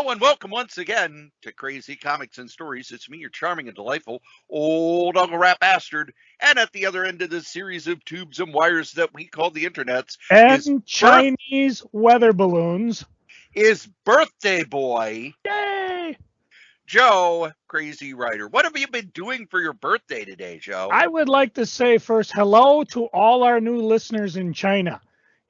Hello and welcome once again to Crazy Comics and Stories. It's me, your charming and delightful old Uncle Rat Bastard. And at the other end of this series of tubes and wires that we call the internets and Chinese weather balloons is birthday boy. Yay! Joe, Crazy Writer. What have you been doing for your birthday today, Joe? I would like to say first hello to all our new listeners in China.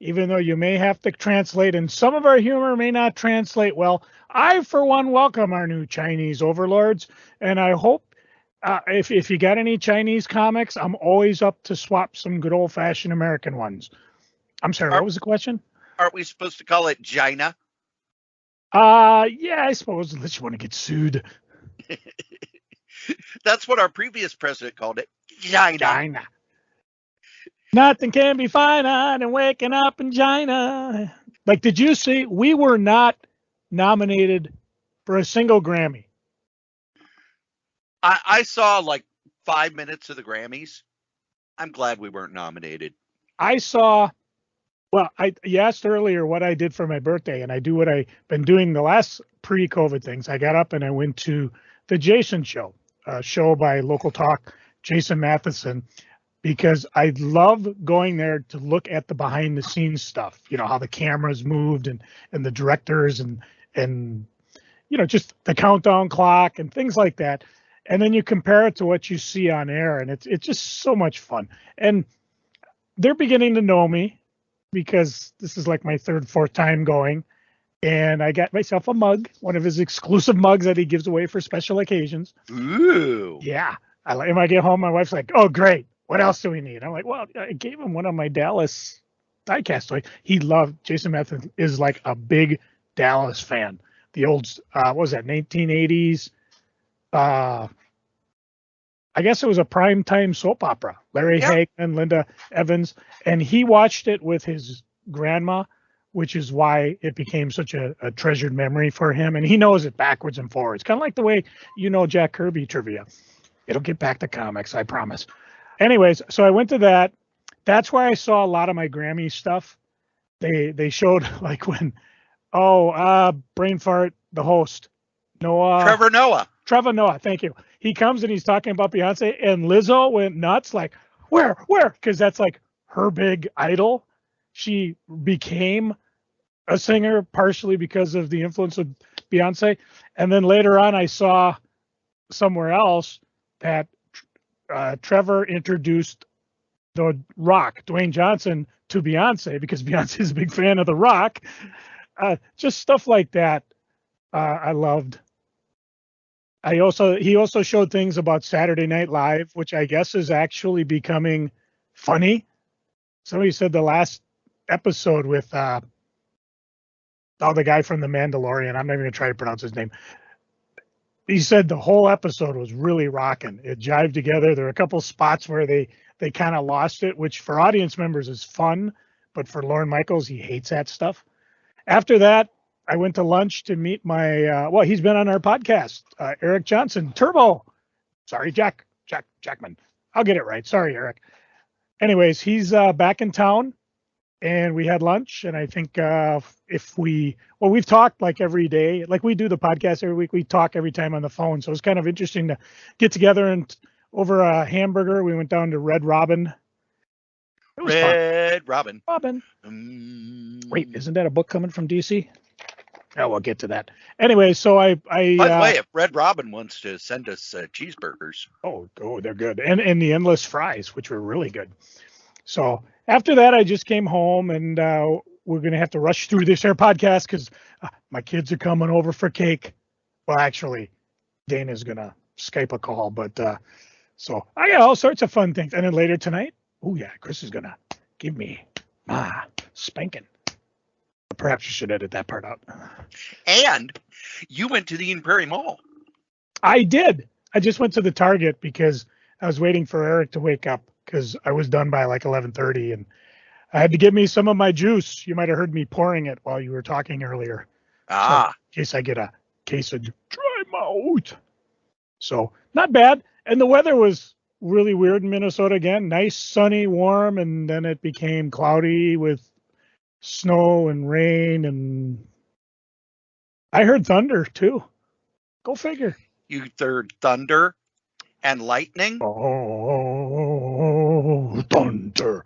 Even though you may have to translate and some of our humor may not translate well, I, for one, welcome our new Chinese overlords. And I hope if you got any Chinese comics, I'm always up to swap some good old-fashioned American ones. I'm sorry, what was the question? Aren't we supposed to call it China? Yeah, I suppose, unless you want to get sued. That's what our previous president called it. China. Nothing can be finer than waking up in China. Like, did you see? We were not nominated for a single Grammy. I saw like 5 minutes of the Grammys. I'm glad we weren't nominated. You asked earlier what I did for my birthday, and I do what I've been doing the last pre-COVID things. I got up and I went to the Jason Show, a show by local talk, Jason Matheson, because I love going there to look at the behind the scenes stuff, how the cameras moved and the directors and just the countdown clock and things like that. And then you compare it to what you see on air, and it's just so much fun. And they're beginning to know me because this is like my third, fourth time going. And I got myself a mug, one of his exclusive mugs that he gives away for special occasions. Ooh. Yeah. When I get home, my wife's like, "Oh, great. What else do we need?" I'm like, "Well, I gave him one of my Dallas diecast toys." He loved Jason Method is like a big Dallas fan. The old, what was that, 1980s? I guess it was a primetime soap opera. Larry Hagman, Linda Evans, and he watched it with his grandma, which is why it became such a treasured memory for him. And he knows it backwards and forwards, kind of like the way Jack Kirby trivia. It'll get back to comics, I promise. Anyways, so I went to that. That's where I saw a lot of my Grammy stuff. They showed like when, brain fart, the host, Trevor Noah, thank you. He comes and he's talking about Beyonce, and Lizzo went nuts, like, where? Because that's like her big idol. She became a singer partially because of the influence of Beyonce. And then later on, I saw somewhere else that Trevor introduced The Rock, Dwayne Johnson, to Beyonce because Beyonce is a big fan of The Rock. Just stuff like that I loved. He also showed things about Saturday Night Live, which I guess is actually becoming funny. Somebody said the last episode with the guy from The Mandalorian, I'm not even going to try to pronounce his name. He said the whole episode was really rocking. It jived together. There were a couple spots where they kind of lost it, which for audience members is fun, but for Lorne Michaels, he hates that stuff. After that, I went to lunch to meet my, he's been on our podcast, Eric Johnson, Turbo. Sorry, Jackman. I'll get it right. Sorry, Eric. Anyways, he's back in town, and we had lunch. And I think we've talked like every day, like we do the podcast every week. We talk every time on the phone. So it was kind of interesting to get together and over a hamburger. We went down to Red Robin. It was Red fun. Robin. Wait, isn't that a book coming from DC? Oh, we'll get to that. Anyway, so I by the way, if Red Robin wants to send us cheeseburgers. Oh, they're good. And the endless fries, which were really good. So after that, I just came home, and we're going to have to rush through this here podcast because my kids are coming over for cake. Well, actually, Dana's going to Skype a call, but so I got all sorts of fun things. And then later tonight, Chris is going to give me spanking. Perhaps you should edit that part out. And you went to the Eden Prairie Mall. I did. I just went to the Target because I was waiting for Eric to wake up because I was done by like 11:30, and I had to give me some of my juice. You might have heard me pouring it while you were talking earlier. So, in case I get a case of dry mouth. So not bad. And the weather was really weird in Minnesota again. Nice, sunny, warm, and then it became cloudy with snow and rain and I heard thunder too. Go figure. You heard thunder and lightning. Oh, thunder.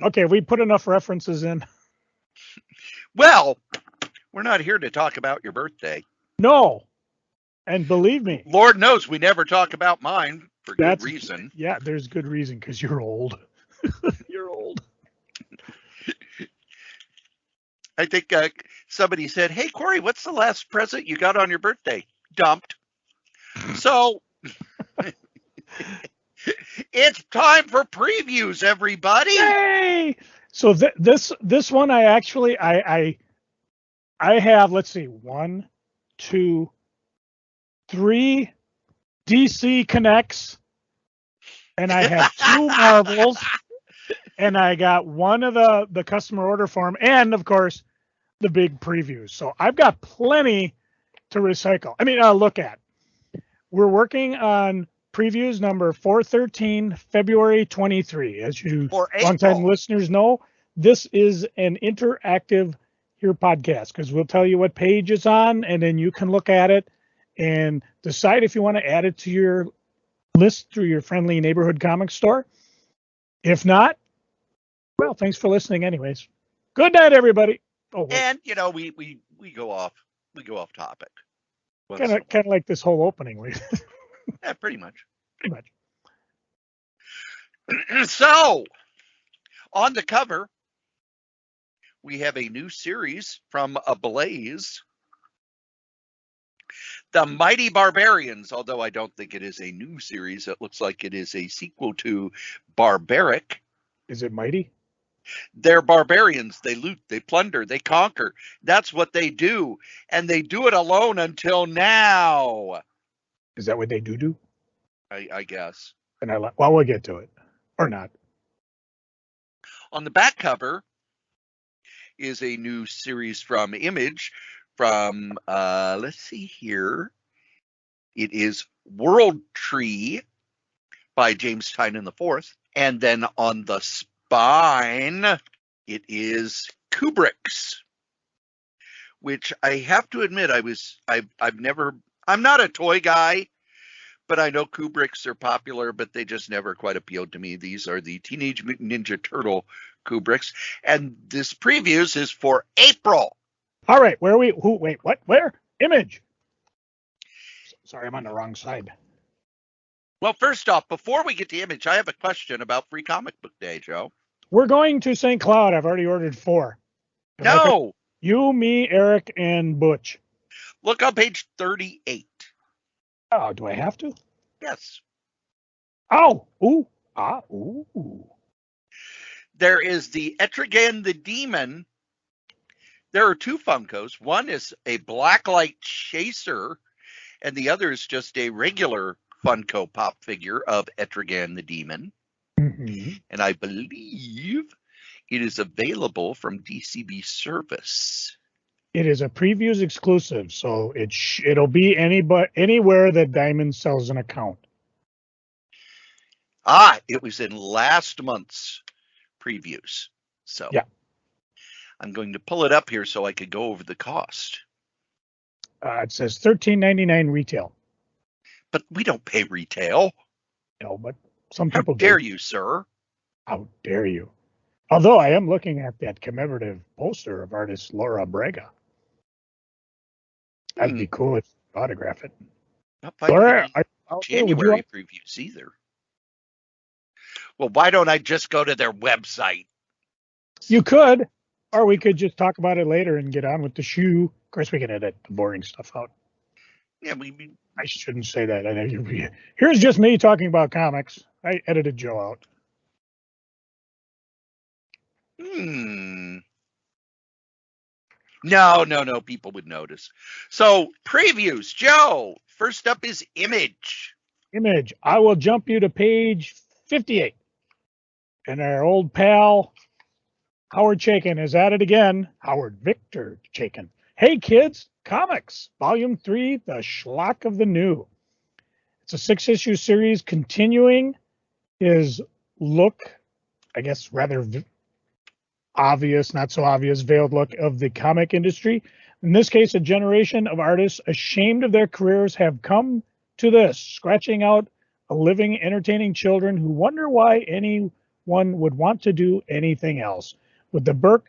Okay, we put enough references in. Well, we're not here to talk about your birthday. No. And believe me, Lord knows we never talk about mine for good reason. Yeah, there's good reason because you're old. You're old. I think somebody said, "Hey, Cory, what's the last present you got on your birthday?" Dumped. So it's time for previews, everybody. Yay! So this one I actually I have, let's see, 1, 2, 3 DC Connects, and I have 2 Marvels, and I got one of the customer order form, and of course the big previews. So I've got plenty to recycle. I mean, look at. We're working on previews number 413, February 23. As you longtime listeners know, this is an interactive here podcast because we'll tell you what page it's on, and then you can look at it and decide if you want to add it to your list through your friendly neighborhood comic store. If not, well, thanks for listening anyways. Good night, everybody. Oh, and we go off topic. Kind of like this whole opening. Yeah, pretty much. Pretty much. So, on the cover, we have a new series from Ablaze, The Mighty Barbarians, although I don't think it is a new series. It looks like it is a sequel to Barbaric. Is it mighty? They're barbarians. They loot, they plunder, they conquer. That's what they do. And they do it alone until now. Is that what they do? I guess. And we'll get to it. Or not. On the back cover is a new series from Image from, let's see here. It is World Tree by James Tynion IV. And then on the spine, it is Kubrick's, which I have to admit, I'm not a toy guy, but I know Kubrick's are popular, but they just never quite appealed to me. These are the Teenage Mutant Ninja Turtle Kubrick's, and this previews is for April. All right, where are we? Wait, what? Where? Image. Sorry, I'm on the wrong side. Well, first off, before we get to Image, I have a question about Free Comic Book Day, Joe. We're going to St. Cloud. I've already ordered 4. No. You, me, Eric, and Butch. Look on page 38. Oh, do I have to? Yes. Oh, ooh, ah, ooh. There is the Etrigan the Demon. There are 2 Funkos. One is a Blacklight Chaser, and the other is just a regular Funko Pop figure of Etrigan the Demon. Mm-hmm. And I believe it is available from DCB Service. It is a previews exclusive, so it'll be anywhere that Diamond sells an account. It was in last month's previews. So yeah, I'm going to pull it up here so I could go over the cost. It says $13.99 retail. But we don't pay retail. No, but some people do. How dare you, sir? How dare you? Although I am looking at that commemorative poster of artist Laura Braga. That'd be cool if you autograph it. Not Laura, January previews either. Well, why don't I just go to their website? You could, or we could just talk about it later and get on with the shoe. Of course, we can edit the boring stuff out. Yeah, I shouldn't say that. Here's just me talking about comics. I edited Joe out. No. People would notice. So, previews. Joe, first up is Image. Image. I will jump you to page 58. And our old pal, Howard Chaykin, is at it again. Howard Victor Chaykin. Hey, kids. Comics. Volume 3, The Schlock of the New. It's a 6-issue series continuing his look, I guess, rather obvious, not so obvious, veiled look of the comic industry. In this case, a generation of artists ashamed of their careers have come to this, scratching out a living, entertaining children who wonder why anyone would want to do anything else. With the birth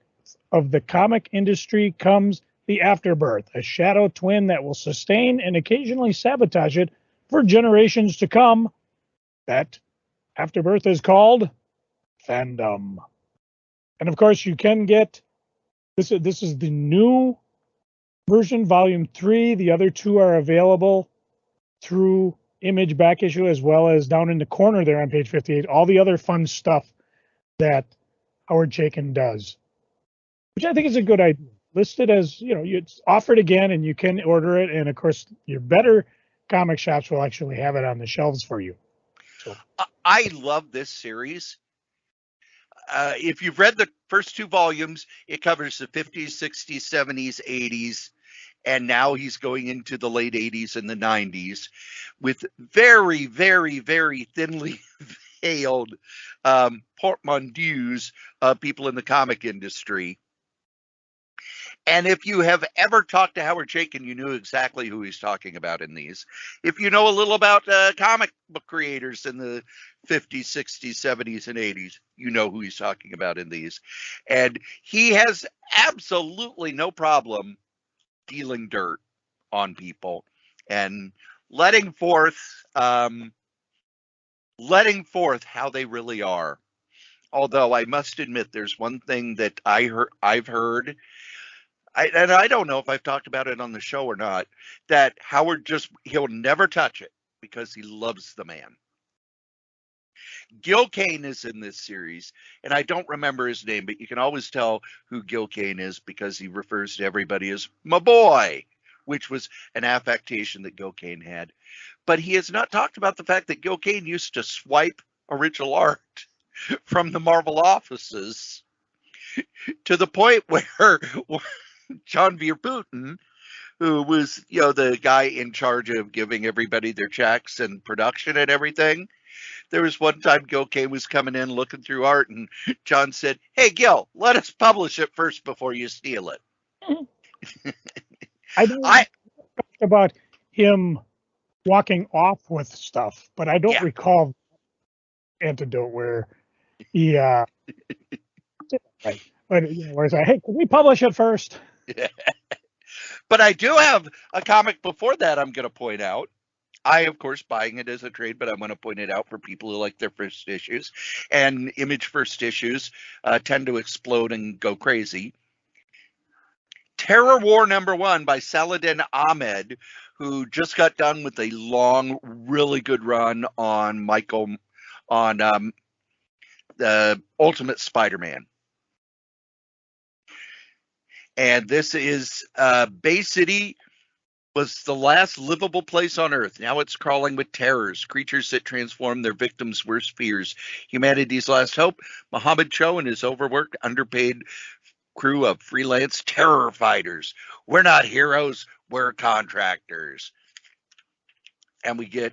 of the comic industry comes the afterbirth, a shadow twin that will sustain and occasionally sabotage it for generations to come. That afterbirth is called fandom. And of course, you can get this. This is the new version, Volume 3. The other two are available through Image back issue, as well as down in the corner there on page 58. All the other fun stuff that Howard Chaykin does, which I think is a good idea. Listed as, it's offered again, and you can order it. And of course, your better comic shops will actually have it on the shelves for you. So I love this series. If you've read the first two volumes, it covers the 50s, 60s, 70s, 80s, and now he's going into the late 80s and the 90s with very, very, very thinly veiled portmanteaus of people in the comic industry. And if you have ever talked to Howard Chaykin, you knew exactly who he's talking about in these. If you know a little about comic book creators in the 50s, 60s, 70s, and 80s, you know who he's talking about in these. And he has absolutely no problem dealing dirt on people and letting forth how they really are. Although I must admit, there's one thing that I've heard, and I don't know if I've talked about it on the show or not, that Howard he'll never touch it because he loves the man. Gil Kane is in this series, and I don't remember his name, but you can always tell who Gil Kane is because he refers to everybody as my boy, which was an affectation that Gil Kane had. But he has not talked about the fact that Gil Kane used to swipe original art from the Marvel offices to the point where John Putin, who was, the guy in charge of giving everybody their checks and production and everything, there was one time Gil Kane was coming in looking through art, and John said, "Hey, Gil, let us publish it first before you steal it." I don't talk about him walking off with stuff, but I don't recall antidote where he right. But where it's like, hey, can we publish it first? But I do have a comic before that I'm going to point out. I, of course, buying it as a trade, but I want to point it out for people who like their first issues. And Image first issues tend to explode and go crazy. Terror War #1 by Saladin Ahmed, who just got done with a long, really good run on the Ultimate Spider-Man. And this is Bay City was the last livable place on Earth. Now it's crawling with terrors, creatures that transform their victims' worst fears. Humanity's last hope, Muhammad Cho and his overworked, underpaid crew of freelance terror fighters. We're not heroes, we're contractors. And we get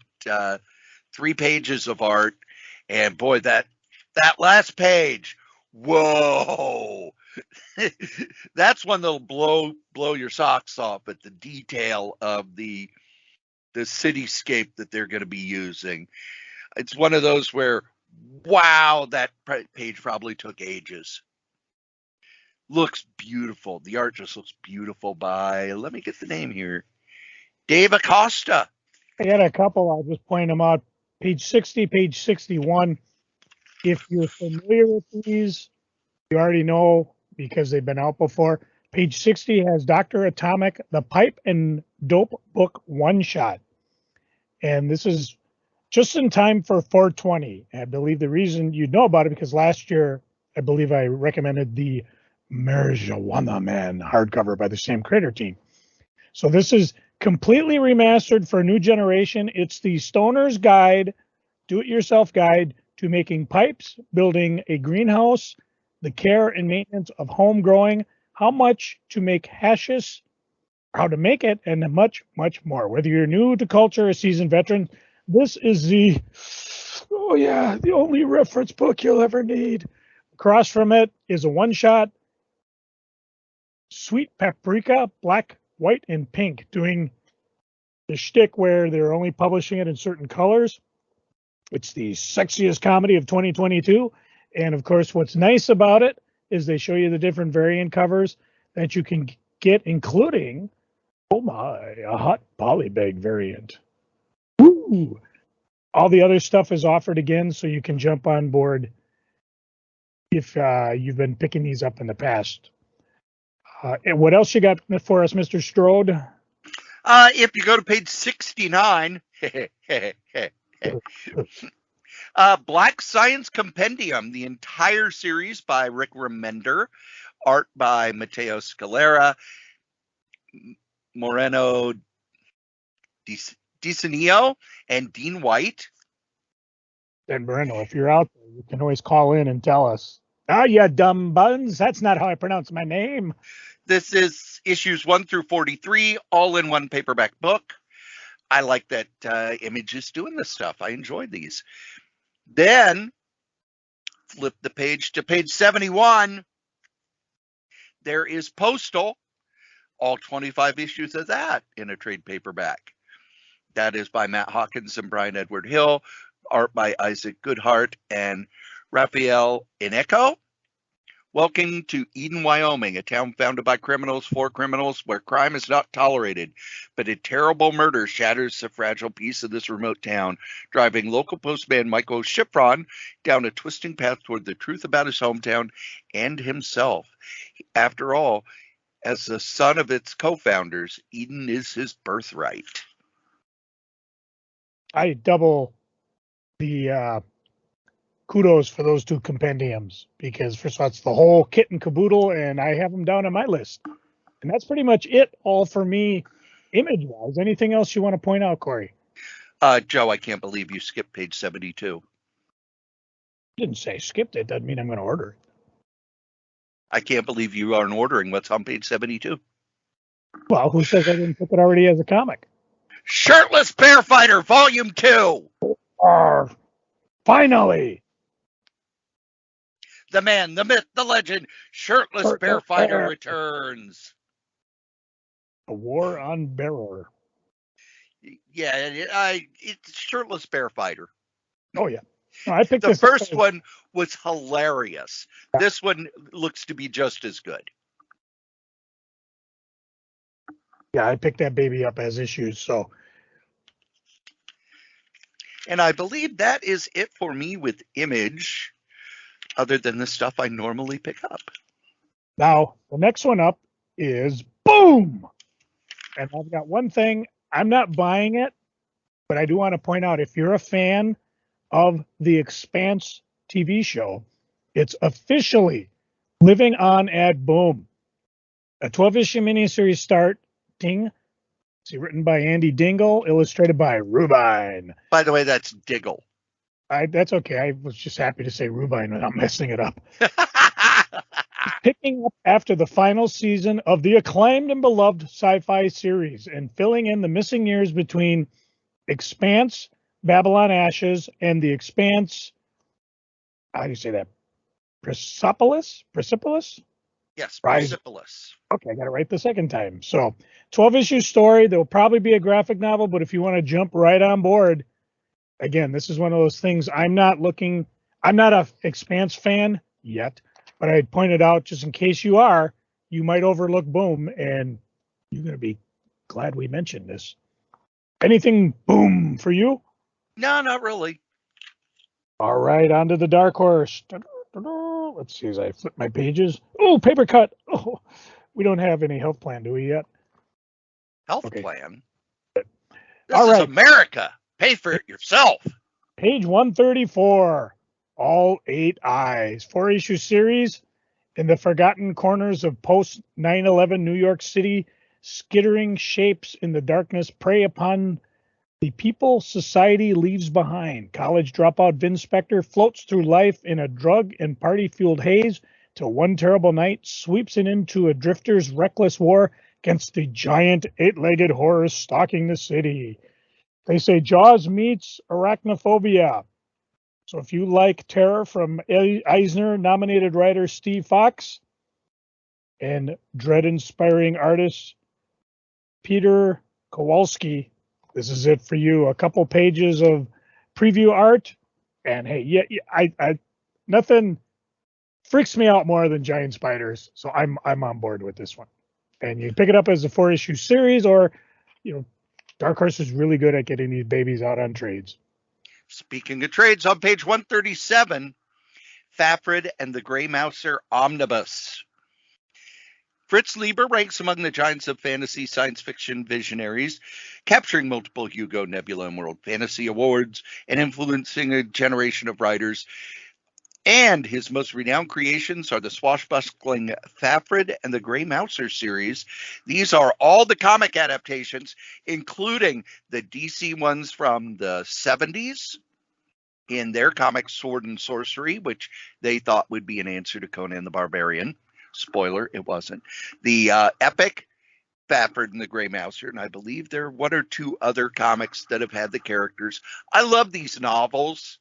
3 pages of art, and boy, that last page, whoa! That's one that'll blow your socks off at the detail of the cityscape that they're going to be using. It's one of those where, wow, that page probably took ages. Looks beautiful. The art just looks beautiful by, let me get the name here, Dave Acosta. I got a couple. I'll just point them out. Page 60, page 61. If you're familiar with these, you already know because they've been out before. Page 60 has Dr. Atomic, the Pipe and Dope Book one-shot. And this is just in time for 420. I believe the reason you know about it because last year, I believe I recommended the Marijuana Man hardcover by the same creator team. So this is completely remastered for a new generation. It's the Stoner's Guide, do-it-yourself guide to making pipes, building a greenhouse, the care and maintenance of home growing, how much to make hashish, how to make it, and much, much more. Whether you're new to culture or a seasoned veteran, this is the only reference book you'll ever need. Across from it is a one-shot Sweet Paprika, black, white, and pink, doing the shtick where they're only publishing it in certain colors. It's the sexiest comedy of 2022. And of course, what's nice about it is they show you the different variant covers that you can get, including, oh my, a hot polybag variant. Woo! All the other stuff is offered again, so you can jump on board if you've been picking these up in the past. And what else you got for us, Mr. Strode? If you go to page 69, Black Science Compendium, the entire series by Rick Remender, art by Matteo Scalera, Moreno DiCinio, and Dean White. And Moreno, if you're out there, you can always call in and tell us. Ah, you dumb buns. That's not how I pronounce my name. This is issues 1 through 43, all in one paperback book. I like that Image is doing this stuff. I enjoyed these. Then, flip the page to page 71. There is Postal, all 25 issues of that in a trade paperback. That is by Matt Hawkins and Brian Edward Hill, art by Isaac Goodhart and Raphael Ineco. Welcome to Eden, Wyoming, a town founded by criminals for criminals, where crime is not tolerated. But a terrible murder shatters the fragile peace of this remote town, driving local postman Michael Schifron down a twisting path toward the truth about his hometown and himself. After all, as the son of its co-founders, Eden is his birthright. I double the kudos for those two compendiums, because first of all, it's the whole kit and caboodle, and I have them down on my list. And that's pretty much it all for me, image-wise. Anything else you want to point out, Corey? Joe, I can't believe you skipped page 72. Didn't say skipped it. Doesn't mean I'm going to order it. I can't believe you aren't ordering what's on page 72. Well, who says I didn't pick it already as a comic? Shirtless Bear Fighter, Volume 2. Finally! The man, the myth, the legend, Shirtless Bear Fighter returns. A war on Bearer. Yeah, it's Shirtless Bear Fighter. Oh, yeah. No, I picked the first one was hilarious. Yeah. This one looks to be just as good. Yeah, I picked that baby up as issues, so. And I believe that is it for me with Image, other than the stuff I normally pick up. Now, the next one up is Boom! And I've got one thing. I'm not buying it, but I do want to point out, if you're a fan of the Expanse TV show, it's officially living on at Boom. A 12-issue miniseries starting. See, written by Andy Dingle, illustrated by Rubine. By the way, that's Diggle. That's okay. I was just happy to say Rubine without messing it up. Picking up after the final season of the acclaimed and beloved sci-fi series and filling in the missing years between Expanse, Babylon Ashes, and the Expanse, how do you say that? Persepolis? Yes, Rise. Persepolis. Okay, I got it right the second time. So, 12-issue story. There will probably be a graphic novel, but if you want to jump right on board, again, this is one of those things. I'm not a Expanse fan yet, but I pointed out, just in case you are, you might overlook Boom, and you're going to be glad we mentioned this. Anything Boom for you? No, not really. All right, on to the Dark Horse. Let's see as I flip my pages. Oh, paper cut. Oh, we don't have any health plan, do we yet? Health plan? This All is right. America. Pay for it yourself. Page 134. All 8 Eyes. 4-issue series in the forgotten corners of post 9/11 New York City. Skittering shapes in the darkness prey upon the people society leaves behind. College dropout Vince Spector floats through life in a drug and party-fueled haze till one terrible night sweeps it into a drifter's reckless war against the giant 8-legged horrors stalking the city. They say Jaws meets arachnophobia. So if you like Terror from Eisner-nominated writer Steve Fox and dread-inspiring artist Peter Kowalski, this is it for you. A couple pages of preview art, and hey, yeah, I nothing freaks me out more than giant spiders, so I'm on board with this one. And you pick it up as a 4-issue series, or Dark Horse is really good at getting these babies out on trades. Speaking of trades, on page 137, Fafhrd and the Grey Mouser Omnibus. Fritz Lieber ranks among the giants of fantasy science fiction visionaries, capturing multiple Hugo, Nebula, and World Fantasy Awards and influencing a generation of writers. And his most renowned creations are the swashbuckling Fafhrd and the Grey Mouser series. These are all the comic adaptations, including the DC ones from the 70s in their comic Sword and Sorcery, which they thought would be an answer to Conan the Barbarian. Spoiler, it wasn't. The epic Fafhrd and the Grey Mouser, and I believe there are one or two other comics that have had the characters. I love these novels.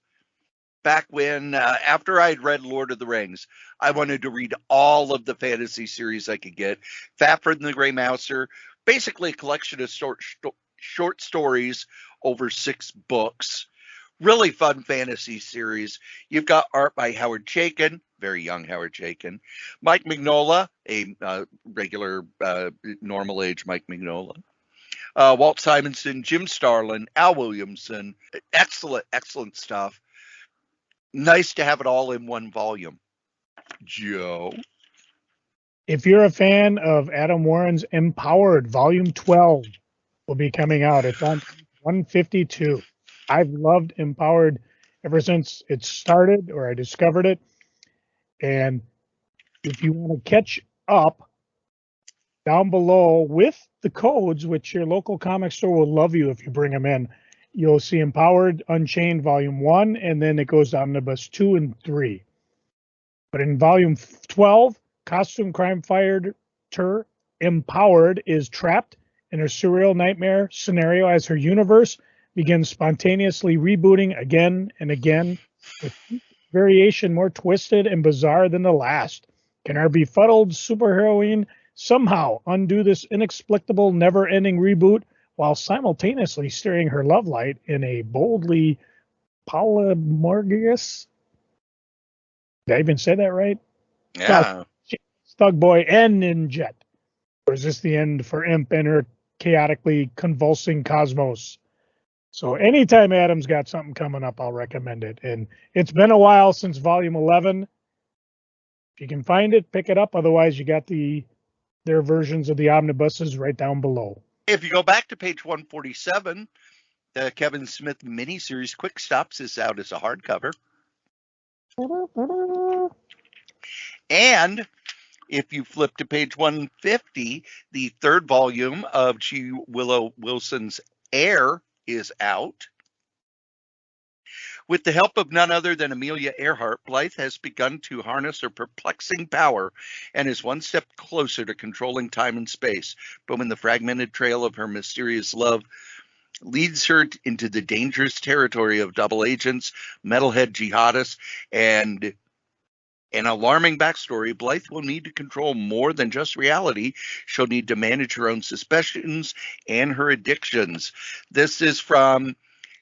Back when, after I'd read Lord of the Rings, I wanted to read all of the fantasy series I could get. Fafhrd and the Grey Mouser, basically a collection of short stories over 6 books. Really fun fantasy series. You've got art by Howard Chaykin, very young Howard Chaykin. Mike Mignola, a regular normal age Mike Mignola. Walt Simonson, Jim Starlin, Al Williamson. Excellent stuff. Nice to have it all in one volume. Joe? If you're a fan of Adam Warren's Empowered, Volume 12 will be coming out. It's on 152. I've loved Empowered ever since it started, or I discovered it. And if you want to catch up, down below with the codes, which your local comic store will love you if you bring them in, you'll see Empowered Unchained Volume 1, and then it goes to Omnibus 2 and 3. But in Volume 12, Costume Crime Fighter Empowered is trapped in a surreal nightmare scenario as her universe begins spontaneously rebooting again and again, with each variation more twisted and bizarre than the last. Can our befuddled superheroine somehow undo this inexplicable, never-ending reboot while simultaneously steering her love light in a boldly polymorphous, did I even say that right? Yeah. Thug Boy and Ninjet. Or is this the end for Imp and her chaotically convulsing cosmos? So anytime Adam's got something coming up, I'll recommend it. And it's been a while since Volume 11. If you can find it, pick it up. Otherwise, you got their versions of the omnibuses right down below. If you go back to page 147, the Kevin Smith miniseries Quick Stops is out as a hardcover. And if you flip to page 150, the 3rd volume of G. Willow Wilson's Air is out. With the help of none other than Amelia Earhart, Blythe has begun to harness her perplexing power and is one step closer to controlling time and space. But when the fragmented trail of her mysterious love leads her into the dangerous territory of double agents, metalhead jihadists, and an alarming backstory, Blythe will need to control more than just reality. She'll need to manage her own suspicions and her addictions. This is from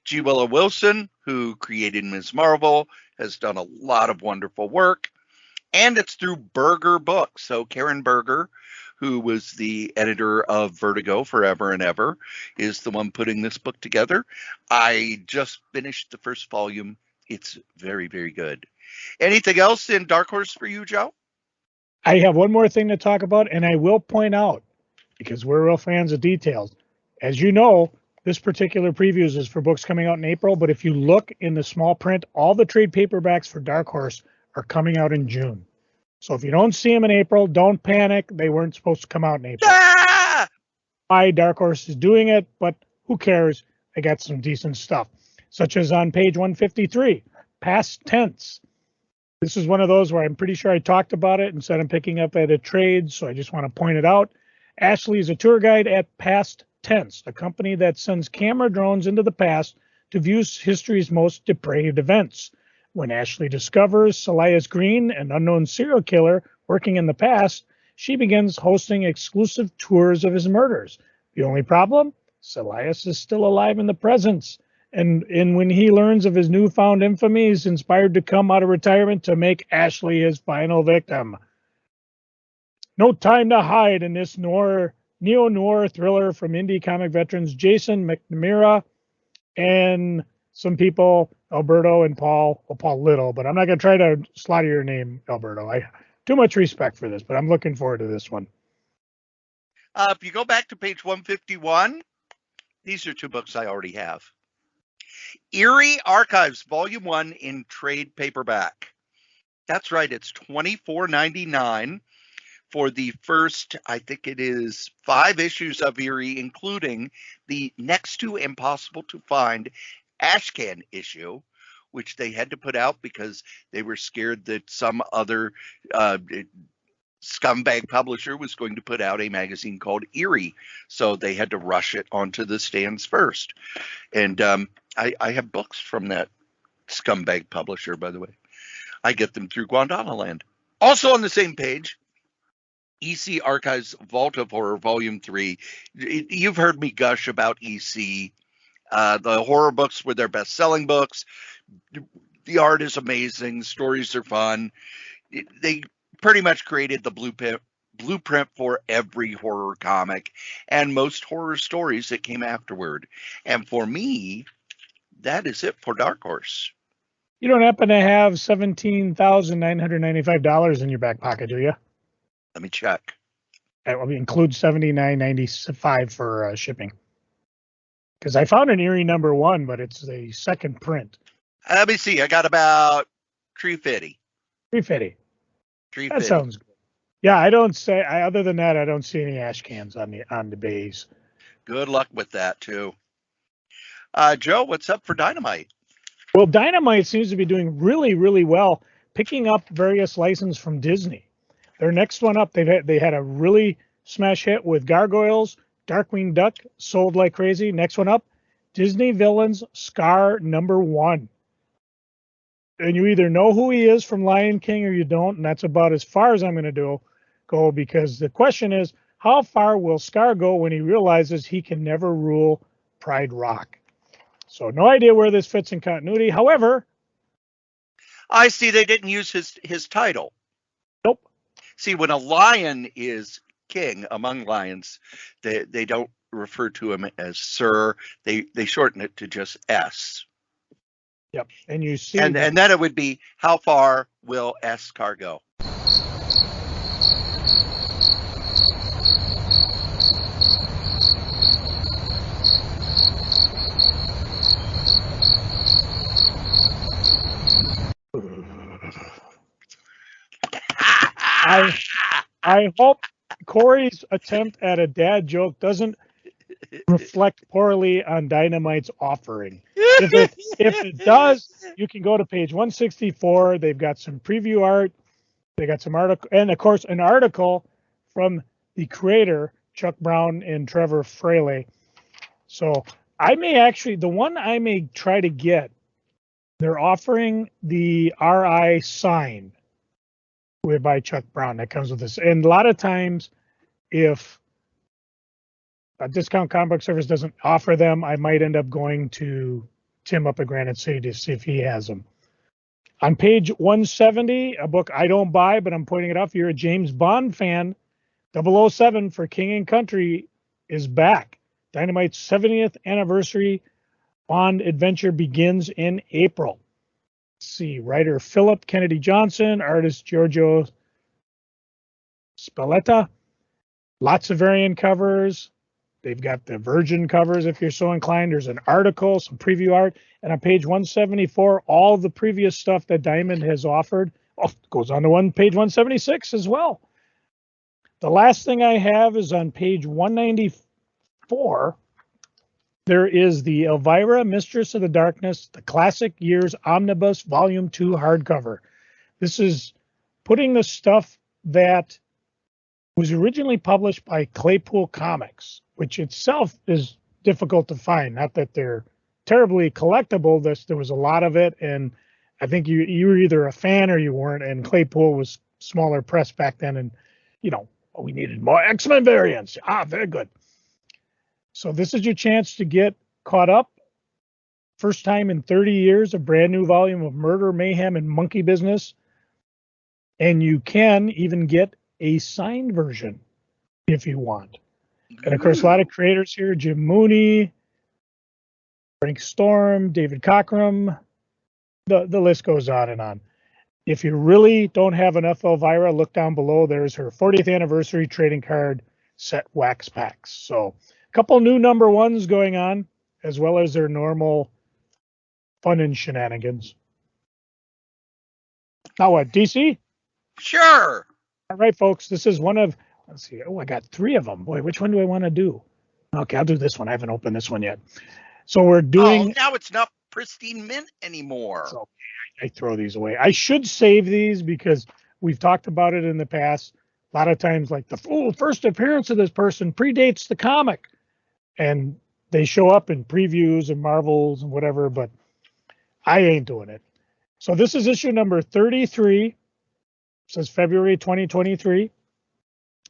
G. Willow Wilson, who created Ms. Marvel, has done a lot of wonderful work, and it's through Berger Books. So Karen Berger, who was the editor of Vertigo forever and ever, is the one putting this book together. I just finished the 1st volume. It's very, very good. Anything else in Dark Horse for you, Joe? I have one more thing to talk about, and I will point out, because we're real fans of details. As you know, this particular previews is for books coming out in April, but if you look in the small print, all the trade paperbacks for Dark Horse are coming out in June. So if you don't see them in April, don't panic. They weren't supposed to come out in April. Why Dark Horse is doing it, but who cares? I got some decent stuff, such as on page 153, Past Tense. This is one of those where I'm pretty sure I talked about it and said I'm picking up at a trade, so I just want to point it out. Ashley is a tour guide at Past Tense, a company that sends camera drones into the past to view history's most depraved events. When Ashley discovers Celias Green, an unknown serial killer working in the past, she begins hosting exclusive tours of his murders. The only problem? Celias is still alive in the present. And when he learns of his newfound infamy, he's inspired to come out of retirement to make Ashley his final victim. No time to hide in this neo-noir thriller from indie comic veterans Jason McNamara and some people, Alberto and Paul. Well, Paul Little, but I'm not going to try to slaughter your name, Alberto. I too much respect for this, but I'm looking forward to this one. If you go back to page 151, these are two books I already have. Eerie Archives, Volume 1 in trade paperback. That's right, it's $24.99 for the first, I think it is 5 issues of Eerie, including the next to impossible to find Ashcan issue, which they had to put out because they were scared that some other scumbag publisher was going to put out a magazine called Eerie. So they had to rush it onto the stands first. And I have books from that scumbag publisher, by the way. I get them through Guandanaland. Also on the same page, EC Archives Vault of Horror, Volume 3. You've heard me gush about EC. The horror books were their best-selling books. The art is amazing. Stories are fun. They pretty much created the blueprint for every horror comic and most horror stories that came afterward. And for me, that is it for Dark Horse. You don't happen to have $17,995 in your back pocket, do you? Let me check. That will include $79.95 for shipping. Because I found an Eerie #1, but it's a second print. Let me see. I got about $350. $350. That sounds good. Yeah, I don't say. Other than that, I don't see any ash cans on the bays. Good luck with that too. Joe, what's up for Dynamite? Well, Dynamite seems to be doing really, really well, picking up various licenses from Disney. Their next one up, they had a really smash hit with Gargoyles, Darkwing Duck, sold like crazy. Next one up, Disney Villains Scar #1. And you either know who he is from Lion King or you don't, and that's about as far as I'm going to go, because the question is, how far will Scar go when he realizes he can never rule Pride Rock? So no idea where this fits in continuity. However, I see they didn't use his title. Nope. See, when a lion is king among lions, they don't refer to him as Sir. They shorten it to just S. Yep. And you see, and then it would be, how far will Scar go? I hope Cory's attempt at a dad joke doesn't reflect poorly on Dynamite's offering. If it does, you can go to page 164. They've got some preview art. They got some article, and of course, an article from the creator, Chuck Brown and Trevor Fraley. So the one I may try to get, they're offering the RI sign by Chuck Brown that comes with this. And a lot of times, if a discount comic book service doesn't offer them, I might end up going to Tim up at Granite City to see if he has them. On page 170, a book I don't buy, but I'm pointing it out. If you're a James Bond fan, 007 for King and Country is back. Dynamite's 70th anniversary Bond adventure begins in April. Let's see, writer Philip Kennedy Johnson, artist Giorgio Spalletta. Lots of variant covers. They've got the Virgin covers if you're so inclined. There's an article, some preview art. And on page 174, all the previous stuff that Diamond has offered goes on to page 176 as well. The last thing I have is on page 194. There is the Elvira, Mistress of the Darkness, the Classic Years Omnibus Volume 2 hardcover. This is putting the stuff that was originally published by Claypool Comics, which itself is difficult to find. Not that they're terribly collectible. There was a lot of it, and I think you were either a fan or you weren't, and Claypool was smaller press back then, and we needed more X-Men variants. Very good. So this is your chance to get caught up. First time in 30 years, a brand new volume of Murder, Mayhem, and Monkey Business. And you can even get a signed version if you want. And of course, a lot of creators here: Jim Mooney, Frank Storm, David Cockrum. The list goes on and on. If you really don't have enough Elvira, look down below. There's her 40th anniversary trading card set wax packs. So a couple new number ones going on, as well as their normal fun and shenanigans. Now what, DC? Sure. All right, folks. This is one of, let's see. Oh, I got 3 of them. Boy, which one do I want to do? Okay, I'll do this one. I haven't opened this one yet. So we're doing. Oh, now it's not pristine mint anymore. So I throw these away. I should save these because we've talked about it in the past. A lot of times, like the first appearance of this person predates the comic, and they show up in previews and Marvels and whatever, but I ain't doing it. So this is issue number 33. It says February 2023.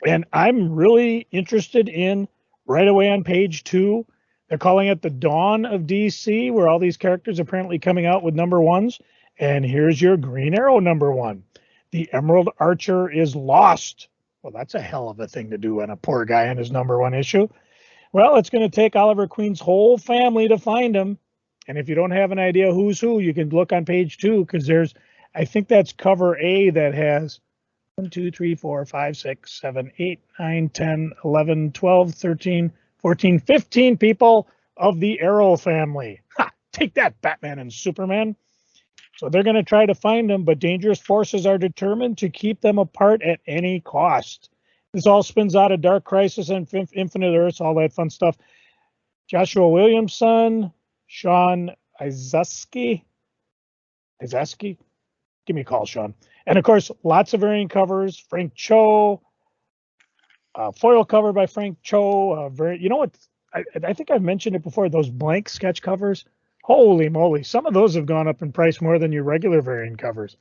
And I'm really interested in right away on page 2. They're calling it the Dawn of DC, where all these characters are apparently coming out with number ones. And here's your Green Arrow number 1. The Emerald Archer is lost. Well, that's a hell of a thing to do on a poor guy in his number 1 issue. Well, it's going to take Oliver Queen's whole family to find him. And if you don't have an idea who's who, you can look on page 2, because there's, I think that's cover A that has 1, 2, 3, 4, 5, 6, 7, 8, 9, 10, 11, 12, 13, 14, 15 people of the Arrow family. Ha! Take that, Batman and Superman. So they're going to try to find them, but dangerous forces are determined to keep them apart at any cost. This all spins out of Dark Crisis and Infinite Earths, all that fun stuff. Joshua Williamson, Sean Izaski. Give me a call, Sean. And of course, lots of variant covers. Frank Cho, foil cover by Frank Cho. You know what? I think I've mentioned it before. Those blank sketch covers. Holy moly! Some of those have gone up in price more than your regular variant covers.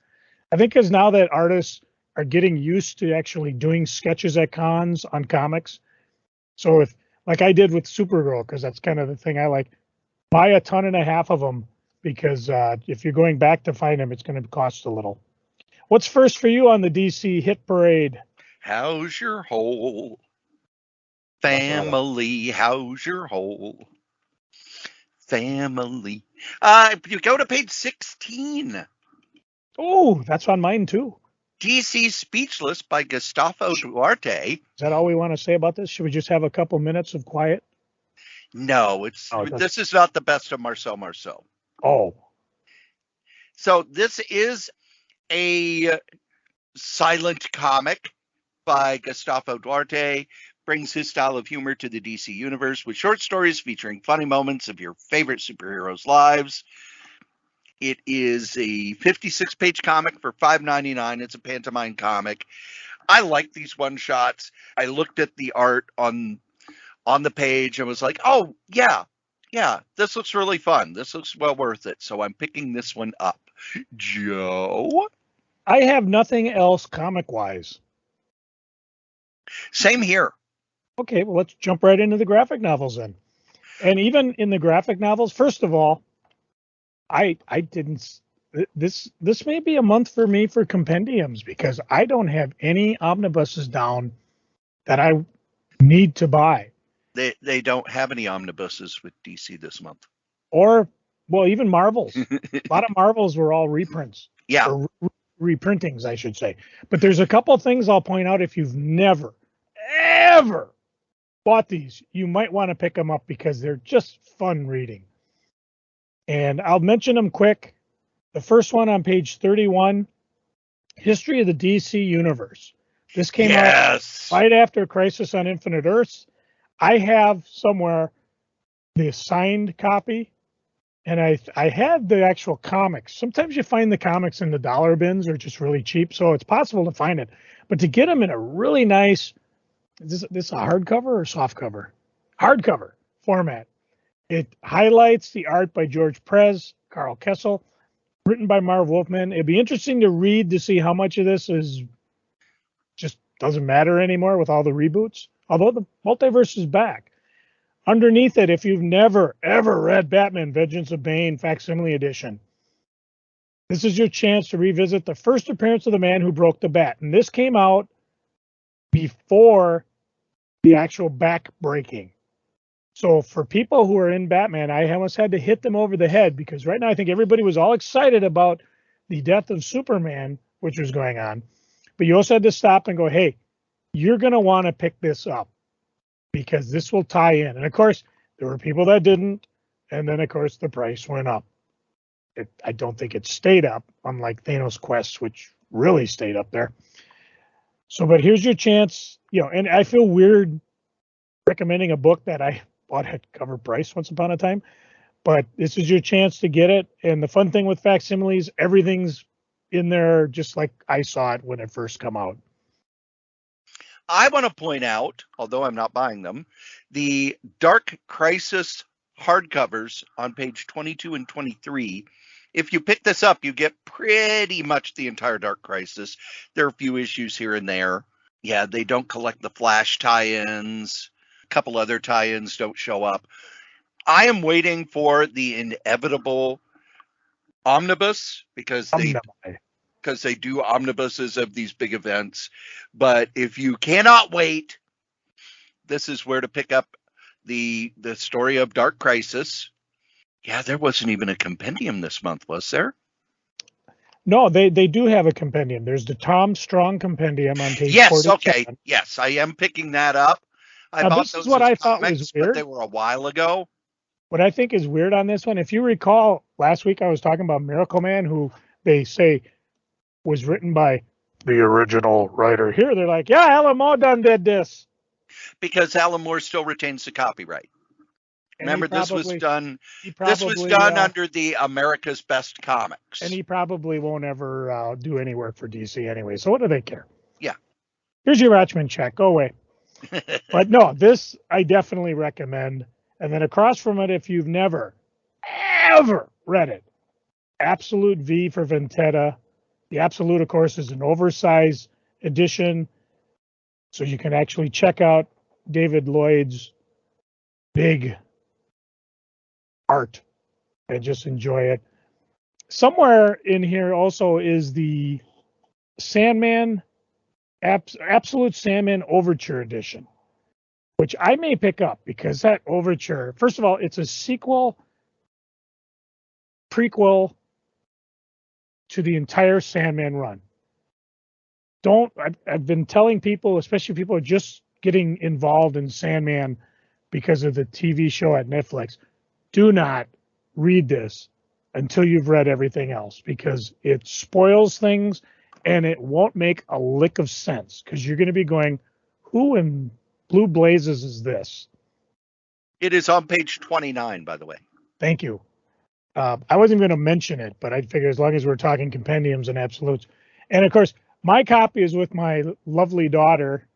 I think because now that artists are getting used to actually doing sketches at cons on comics. So if, like I did with Supergirl, because that's kind of the thing I like, buy a ton and a half of them, because if you're going back to find them, it's going to cost a little. What's first for you on the DC hit parade? How's your whole family? How's your whole family? You go to page 16. Oh, that's on mine too. DC Speechless by Gustavo Duarte. Is that all we want to say about this? Should we just have a couple minutes of quiet? No, this is not the best of Marcel Marceau. Oh. So this is a silent comic by Gustavo Duarte. Brings his style of humor to the DC universe with short stories featuring funny moments of your favorite superheroes' lives. It is a 56-page comic for $5.99. It's a pantomime comic. I like these one-shots. I looked at the art on the page and was like, oh, yeah, this looks really fun. This looks well worth it. So I'm picking this one up. Joe? I have nothing else comic-wise. Same here. Okay, well, let's jump right into the graphic novels then. And even in the graphic novels, first of all, I didn't. This may be a month for me for compendiums, because I don't have any omnibuses down that I need to buy. They don't have any omnibuses with DC this month. Or, well, even Marvels. A lot of Marvels were all reprints. Yeah. Or reprintings, I should say. But there's a couple of things I'll point out. If you've never, ever bought these, you might want to pick them up, because they're just fun reading. And I'll mention them quick. The first one on page 31, History of the DC Universe. This came out right after Crisis on Infinite Earths. I have somewhere the signed copy, and I had the actual comics. Sometimes you find the comics in the dollar bins or just really cheap, so it's possible to find it. But to get them in a really nice, is this a hardcover or softcover? Hardcover format. It highlights the art by George Perez, Carl Kessel. written by Marv Wolfman. It'd be interesting to read to see how much of this is just doesn't matter anymore with all the reboots. Although the multiverse is back. Underneath it, if you've never, ever read Batman Vengeance of Bane Facsimile Edition, this is your chance to revisit the first appearance of the man who broke the bat. And this came out before the actual back breaking. So for people who are in Batman, I almost had to hit them over the head because right now I think everybody was all excited about the death of Superman, which was going on. But you also had to stop and go, hey, you're going to want to pick this up because this will tie in. And of course, there were people that didn't. And then, of course, the price went up. I don't think it stayed up, unlike Thanos Quest, which really stayed up there. So, but here's your chance, and I feel weird recommending a book that I bought at cover price once upon a time, but this is your chance to get it. And the fun thing with facsimiles, everything's in there just like I saw it when it first come out. I want to point out, although I'm not buying them, the Dark Crisis hardcovers on page 22 and 23. If you pick this up, you get pretty much the entire Dark Crisis. There are a few issues here and there. Yeah, they don't collect the Flash tie-ins. A couple other tie-ins don't show up. I am waiting for the inevitable omnibus because they do omnibuses of these big events. But if you cannot wait, this is where to pick up the story of Dark Crisis. Yeah, there wasn't even a compendium this month, was there? No, they do have a compendium. There's the Tom Strong compendium on page 47. Okay. Yes, I am picking that up. This is what I thought was weird. But they were a while ago. What I think is weird on this one, if you recall, last week I was talking about Miracle Man, who they say was written by the original writer. Here they're like, yeah, Alan Moore done did this. Because Alan Moore still retains the copyright. Remember, this was done under the America's Best Comics. And he probably won't ever do any work for DC anyway. So what do they care? Yeah. Here's your Ratchman check. Go away. But no, this I definitely recommend. And then across from it, if you've never, ever read it, Absolute V for Vendetta. The Absolute, of course, is an oversized edition. So you can actually check out David Lloyd's big art and just enjoy it. Somewhere in here also is the Sandman, Absolute Sandman Overture Edition, which I may pick up because that Overture, first of all, it's a prequel to the entire Sandman run. I've been telling people, especially people who are just getting involved in Sandman because of the TV show at Netflix, do not read this until you've read everything else because it spoils things and it won't make a lick of sense because you're going to be going, who in blue blazes is this? It is on page 29, by the way. Thank you. I wasn't going to mention it, but I figure as long as we're talking compendiums and absolutes. And of course, my copy is with my lovely daughter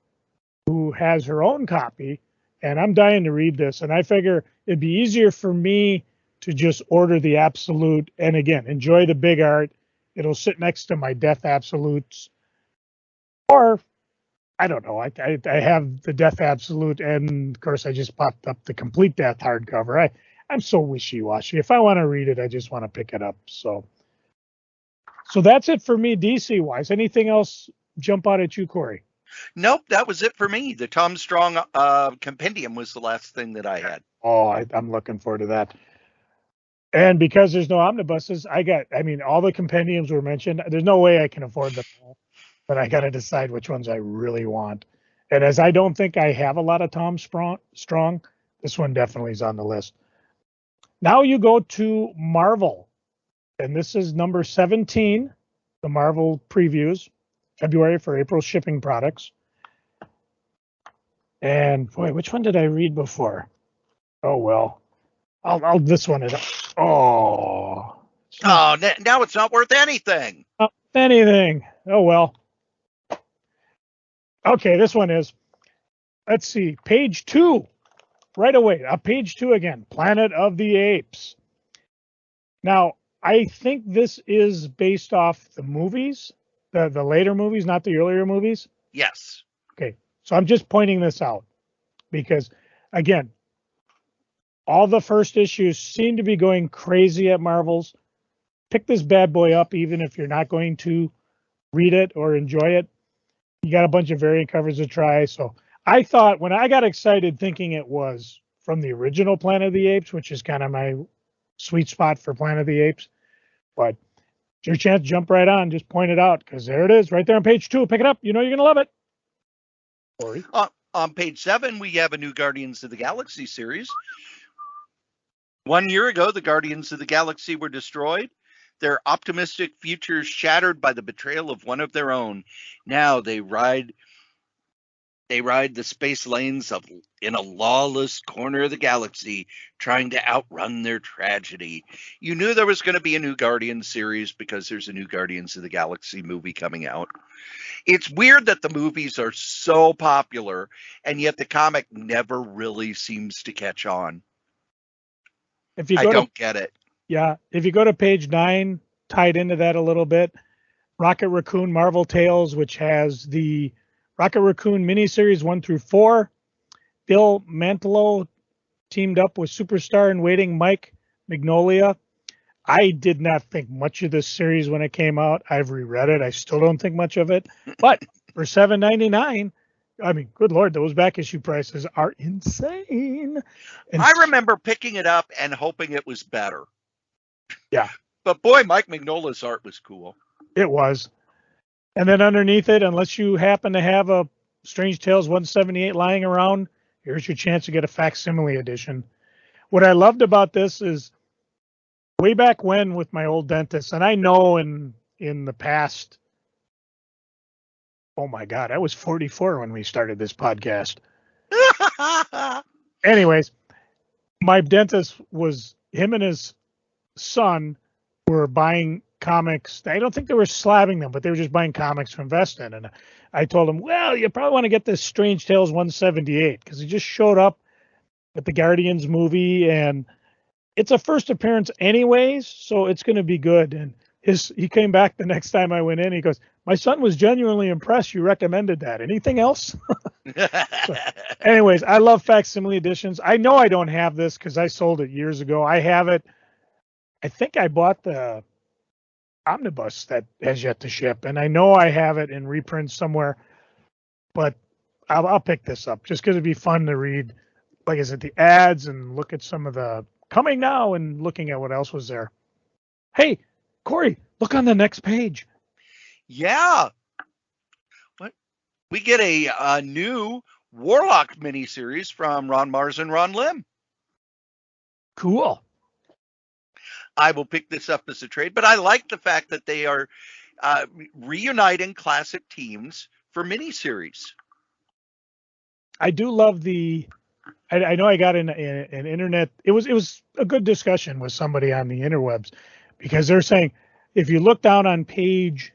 who has her own copy, and I'm dying to read this. And I figure it'd be easier for me to just order the Absolute and, again, enjoy the big art. It'll sit next to my Death Absolutes. Or, I don't know, I have the Death Absolute, and, of course, I just popped up the Complete Death hardcover. I'm so wishy-washy. If I want to read it, I just want to pick it up. So that's it for me, DC-wise. Anything else jump out at you, Cory? Nope, that was it for me. The Tom Strong compendium was the last thing that I had. Oh, I'm looking forward to that. And because there's no omnibuses, all the compendiums were mentioned. There's no way I can afford them all, but I got to decide which ones I really want. And as I don't think I have a lot of Tom Strong, this one definitely is on the list. Now you go to Marvel, and this is number 17, the Marvel previews, February for April shipping products. And boy, which one did I read before? Oh, well, I'll this one is. Oh, now it's not worth anything. Anything. Oh, well. Okay, this one is. Let's see, page 2. Right away, page 2 again, Planet of the Apes. Now, I think this is based off the movies, the later movies, not the earlier movies. Yes. Okay, so I'm just pointing this out because, again, all the first issues seem to be going crazy at Marvel's. Pick this bad boy up, even if you're not going to read it or enjoy it. You got a bunch of variant covers to try. So I thought when I got excited thinking it was from the original Planet of the Apes, which is kind of my sweet spot for Planet of the Apes, but it's your chance to jump right on, just point it out because there it is right there on page 2. Pick it up. You know you're going to love it. Cory. On page 7, we have a new Guardians of the Galaxy series. 1 year ago, the Guardians of the Galaxy were destroyed, their optimistic futures shattered by the betrayal of one of their own. Now they ride the space lanes in a lawless corner of the galaxy, trying to outrun their tragedy. You knew there was going to be a new Guardians series because there's a new Guardians of the Galaxy movie coming out. It's weird that the movies are so popular, and yet the comic never really seems to catch on. I don't get it. Yeah, if you go to page 9, tied into that a little bit, Rocket Raccoon Marvel Tales, which has the Rocket Raccoon miniseries 1 through 4. Bill Mantlo teamed up with superstar in waiting Mike Mignola. I did not think much of this series when it came out. I've reread it. I still don't think much of it. But for $7.99, I mean, good Lord, those back issue prices are insane. And I remember picking it up and hoping it was better. Yeah. But boy, Mike Mignola's art was cool. It was. And then underneath it, unless you happen to have a Strange Tales 178 lying around, here's your chance to get a facsimile edition. What I loved about this is way back when with my old dentist, and I know in the past, oh my God, I was 44 when we started this podcast. Anyways, my dentist him and his son were buying comics. I don't think they were slabbing them, but they were just buying comics to invest in. And I told him, well, you probably want to get this Strange Tales 178 because he just showed up at the Guardians movie, and it's a first appearance anyways, so it's going to be good. And he came back the next time I went in. He goes, my son was genuinely impressed. You recommended that. Anything else? So, anyways, I love facsimile editions. I know I don't have this because I sold it years ago. I have it. I think I bought the omnibus that has yet to ship, and I know I have it in reprint somewhere, but I'll pick this up just because it'd be fun to read, like I said, the ads and look at some of the coming now and looking at what else was there. Hey, Cory, look on the next page. Yeah. What? We get a new Warlock miniseries from Ron Mars and Ron Lim. Cool. I will pick this up as a trade, but I like the fact that they are reuniting classic teams for miniseries. I do love I know I got an internet. It was a good discussion with somebody on the interwebs because they're saying if you look down on page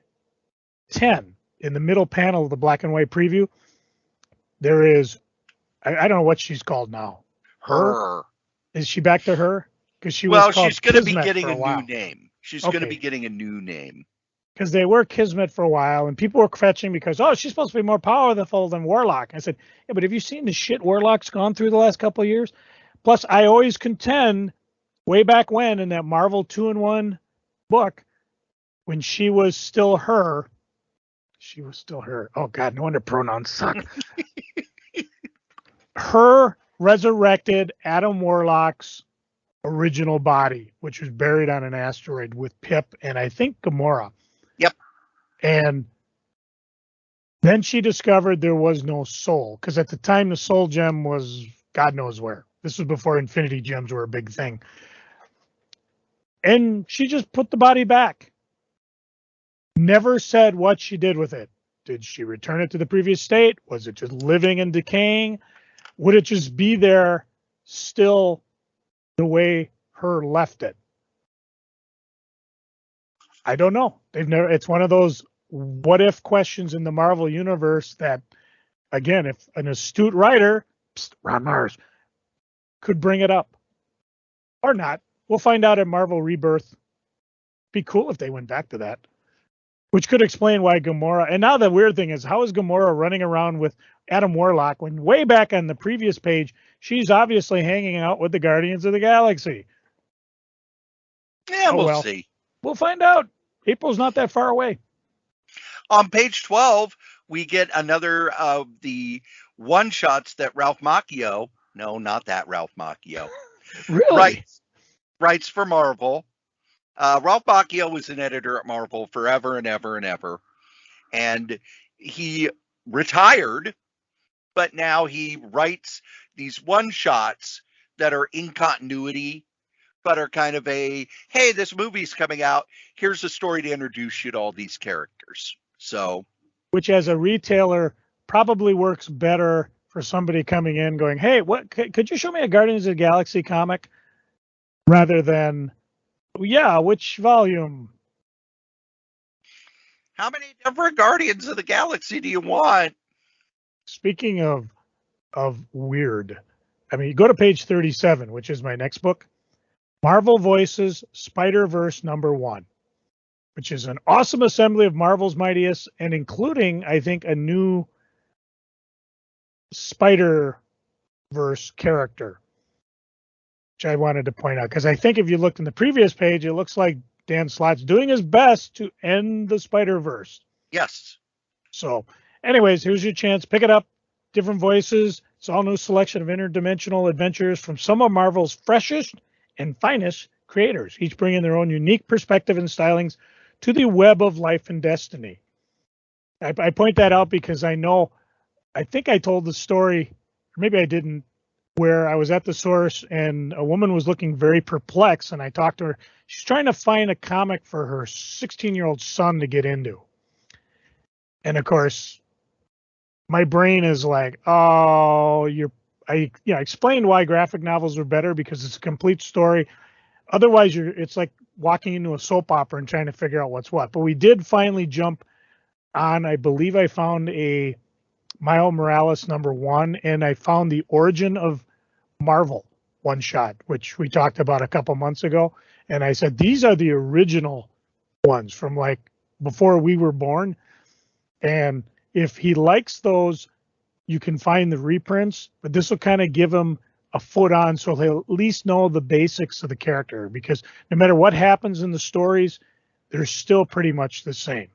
10 in the middle panel of the black and white preview, there is, I don't know what she's called now. Her. Is she back to her? Because she's going to be getting a new name. She's going to be getting a new name. Because they were Kismet for a while, and people were fetching because, she's supposed to be more powerful than Warlock. I said, yeah, but have you seen the shit Warlock's gone through the last couple of years? Plus, I always contend, way back when in that Marvel 2-in-1 book, when she was still her. Oh, God, no wonder pronouns suck. Her resurrected Adam Warlock's original body, which was buried on an asteroid with Pip and I think Gamora. Yep. And then she discovered there was no soul, because at the time the soul gem was God knows where. This was before Infinity Gems were a big thing. And she just put the body back. Never said what she did with it. Did she return it to the previous state? Was it just living and decaying? Would it just be there still the way her left it? I don't know. It's one of those what if questions in the Marvel universe that, again, if an astute writer, Ron Mars, could bring it up or not. We'll find out at Marvel Rebirth Be cool if they went back to that. Which could explain why Gamora. And now the weird thing is, how is Gamora running around with Adam Warlock when way back on the previous page, she's obviously hanging out with the Guardians of the Galaxy? Yeah, Oh, we'll well, see. we'll find out. April's not that far away. On page 12, we get another of the one-shots that Ralph Macchio, no, not that Ralph Macchio, Really? writes for Marvel. Ralph Macchio was an editor at Marvel forever and ever and ever. And he retired, but now he writes these one-shots that are in continuity, but are kind of a, hey, this movie's coming out. Here's a story to introduce you to all these characters. So, which as a retailer probably works better for somebody coming in going, hey, what could you show me a Guardians of the Galaxy comic? Rather than, yeah, which volume? how many different Guardians of the Galaxy do you want? Speaking of weird, I mean, you go to page 37, which is my next book, Marvel Voices Spider-Verse #1, which is an awesome assembly of Marvel's mightiest, and including, I think, a new Spider-Verse character, which I wanted to point out. Because I think if you looked in the previous page, it looks like Dan Slott's doing his best to end the Spider-Verse. Yes. So, anyways, here's your chance. Pick it up. Different voices. It's all new selection of interdimensional adventures from some of Marvel's freshest and finest creators, each bringing their own unique perspective and stylings to the web of life and destiny. I point that out because I think I told the story, or maybe I didn't, where I was at the source and a woman was looking very perplexed, and I talked to her. She's trying to find a comic for her 16-year-old son to get into. And of course, my brain is like, oh, I explained why graphic novels are better because it's a complete story. Otherwise, it's like walking into a soap opera and trying to figure out what's what. But we did finally jump on, I believe I found a Miles Morales #1, and I found the Origin of Marvel one shot, which we talked about a couple months ago. And I said, these are the original ones from like before we were born. And if he likes those, you can find the reprints, but this will kind of give him a foot on so he'll at least know the basics of the character, because no matter what happens in the stories, they're still pretty much the same.